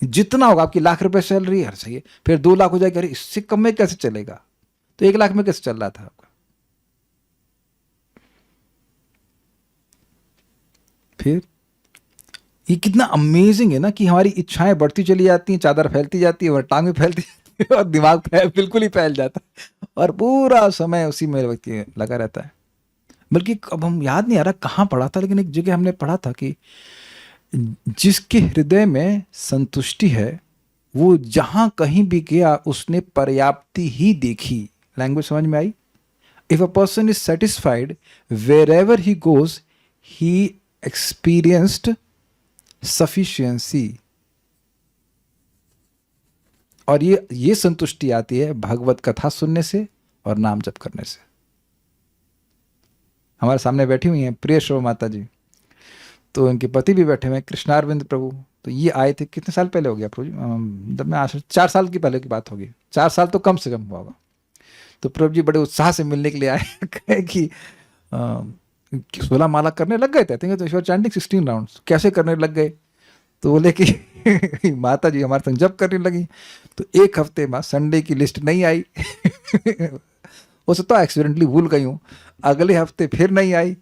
जितना होगा आपकी लाख रुपए सैलरी है, सही है, फिर 2 लाख हो जाएगा, अरे इससे कम में कैसे चलेगा, तो 1 लाख में कैसे चल रहा था आपका। फिर ये कितना अमेजिंग है ना कि हमारी इच्छाएं बढ़ती चली जाती हैं, चादर फैलती जाती है और टांग भी फैलती जाती है और दिमाग बिल्कुल ही फैल जाता है और पूरा समय उसी में व्यक्ति लगा रहता है। बल्कि अब हम याद नहीं आ रहा कहाँ पढ़ा था, लेकिन एक जगह हमने पढ़ा था कि जिसके हृदय में संतुष्टि है वो जहां कहीं भी गया उसने पर्याप्ति ही देखी। लैंग्वेज समझ में आई? If a person is satisfied wherever he goes he experienced sufficiency. और ये संतुष्टि आती है भगवत कथा सुनने से और नाम जप करने से। हमारे सामने बैठी हुई हैं प्रिय शोभा माता जी, तो उनके पति भी बैठे हुए हैं कृष्णारविंद प्रभु। तो ये आए थे, कितने साल पहले हो गया प्रभु जी, जब मैं 4 साल की पहले की बात होगी, 4 साल तो कम से कम हुआ होगा। तो प्रभु जी बड़े उत्साह से मिलने के लिए आए, कहे कि 16 माला करने लग गए थे, तो चैंटिंग 16 राउंड्स कैसे करने लग गए। तो बोले कि माता जी हमारे संग जप करने लगी, तो 1 हफ्ते बाद संडे की लिस्ट नहीं आई वो तो एक्सीडेंटली भूल गई हूँ, अगले हफ्ते फिर नहीं आई,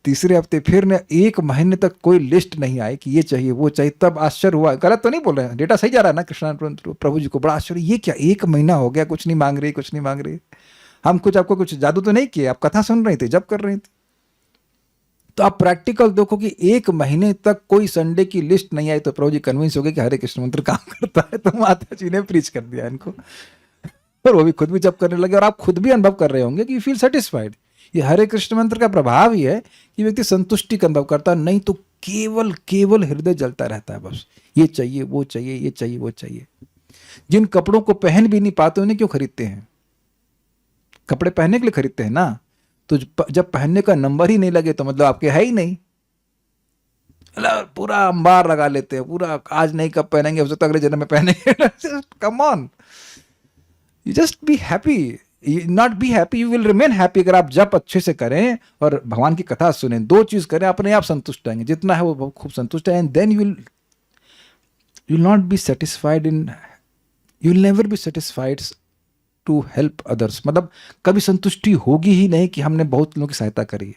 तीसरे हफ्ते फिर ने 1 महीने तक कोई लिस्ट नहीं आई कि ये चाहिए वो चाहिए। तब आश्चर्य हुआ, गलत तो नहीं बोल रहे हैं, डेटा सही जा रहा है ना कृष्णा प्रभु जी को, बड़ा आश्चर्य, ये क्या 1 महीना हो गया कुछ नहीं मांग रही, कुछ नहीं मांग रही, हम कुछ आपको कुछ जादू तो नहीं किए, आप कथा सुन रही थी, जब कर रही थी। तो आप प्रैक्टिकल देखो कि 1 महीने तक कोई संडे की लिस्ट नहीं आई, तो प्रभु जी कन्विंस हो गए कि हरे कृष्ण मंत्र काम करता है, तो माता जी ने प्रीच कर दिया इनको और वो भी खुद भी जप करने लगे। और आप खुद भी अनुभव कर रहे होंगे कि यू फील सेटिस्फाइड। ये हरे कृष्ण मंत्र का प्रभाव ही है कि व्यक्ति संतुष्टि का अनुभव करता है, नहीं तो केवल हृदय जलता रहता है, बस ये चाहिए वो चाहिए, ये चाहिए वो चाहिए। जिन कपड़ों को पहन भी नहीं पाते उन्हें क्यों खरीदते हैं? कपड़े पहनने के लिए खरीदते हैं ना, तो जब पहनने का नंबर ही नहीं लगे तो मतलब आपके है ही नहीं, पूरा अंबार लगा लेते हैं, पूरा आज नहीं कब पहनेंगे, उससे तो अगले जन्म में पहनेंगे। Come on, you just be happy, not be happy, you will remain happy. अगर आप जप अच्छे से करें और भगवान की कथा सुने, 2 चीज करें, अपने आप संतुष्ट रहेंगे, जितना है वो खूब संतुष्ट है। And then you will not be satisfied in, you will never be satisfied to help others. मतलब कभी संतुष्टि होगी ही नहीं कि हमने बहुत लोगों की सहायता करी है।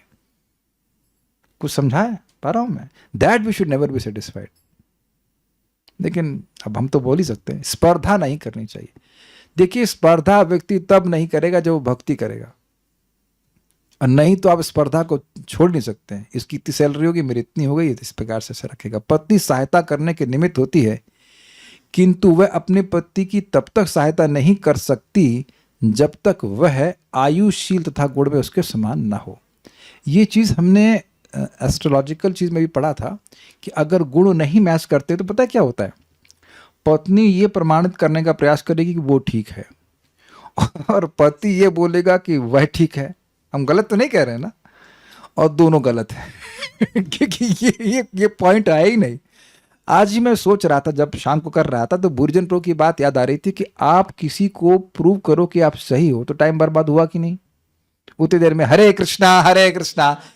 कुछ समझा है पा रहा हूं मैं? That we should never be satisfied. लेकिन अब हम तो बोल ही सकते हैं, स्पर्धा नहीं करनी चाहिए। देखिए, स्पर्धा व्यक्ति तब नहीं करेगा जब वो भक्ति करेगा, और नहीं तो आप स्पर्धा को छोड़ नहीं सकते हैं। इसकी इतनी सैलरी होगी, मेरी इतनी हो गई, इस प्रकार से रखेगा। पत्नी सहायता करने के निमित्त होती है, किंतु वह अपने पति की तब तक सहायता नहीं कर सकती जब तक वह आयुशील तथा गुण में उसके समान ना हो। ये चीज़ हमने एस्ट्रोलॉजिकल चीज़ में भी पढ़ा था कि अगर गुण नहीं मैच करते तो पता क्या होता है, पत्नी ये प्रमाणित करने का प्रयास करेगी कि वो ठीक है, और पति ये बोलेगा कि वह ठीक है। हम गलत तो नहीं कह रहे हैं ना, और दोनों गलत है क्योंकि ये पॉइंट आया ही नहीं। आज ही मैं सोच रहा था, जब शाम को कर रहा था, तो बुर्जन प्रो की बात याद आ रही थी कि आप किसी को प्रूव करो कि आप सही हो तो टाइम बर्बाद हुआ कि नहीं? उतनी देर में हरे कृष्णा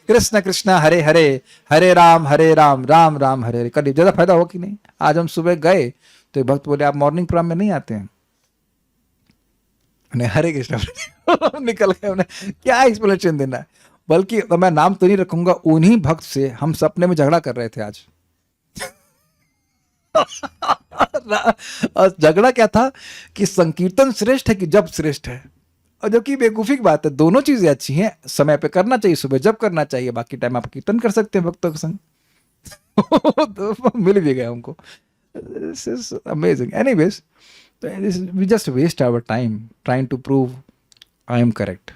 कृष्ण कृष्ण हरे हरे, हरे राम राम राम हरे हरे कर ज्यादा फायदा हो कि नहीं? आज हम सुबह गए तो भक्त बोले आप मॉर्निंग प्रोग्राम में नहीं आते हैं, उन्हें हरे कृष्ण निकल गए। उन्हें क्या एक्सप्लेनेशन देना है? बल्कि मैं नाम तो नहीं रखूंगा, उन्हीं भक्त से हम सपने में झगड़ा कर रहे थे आज और झगड़ा क्या था कि संकीर्तन श्रेष्ठ है कि जब श्रेष्ठ है, और जबकि बेवकूफी की बात है, दोनों चीजें अच्छी हैं। समय पे करना चाहिए, सुबह जब करना चाहिए, बाकी टाइम आप कीर्तन कर सकते हैं भक्तों के संग। तो मिल भी गया हमको. This is amazing. Anyways, we just waste our time trying to prove I am correct.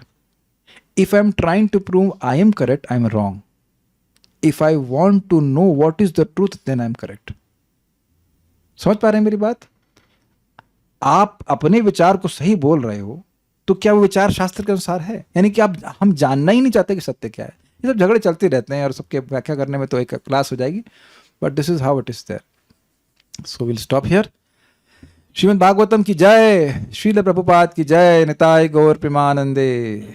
If I'm trying to prove I am correct, I'm wrong. If I want to know what is the truth, then I'm correct. समझ पा रहे हैं मेरी बात? आप अपने विचार को सही बोल रहे हो तो क्या वो विचार शास्त्र के अनुसार है? यानी कि हम जानना ही नहीं चाहते कि सत्य क्या है. ये सब झगड़े चलते रहते हैं और सबके व्याख्या करने में तो एक क्लास हो जाएगी. But this is how it is there. So will stop here. Srimad Bhagavatam की जय. श्रील प्रभुपाद की जय. निताय गौर प्रेमानंदे.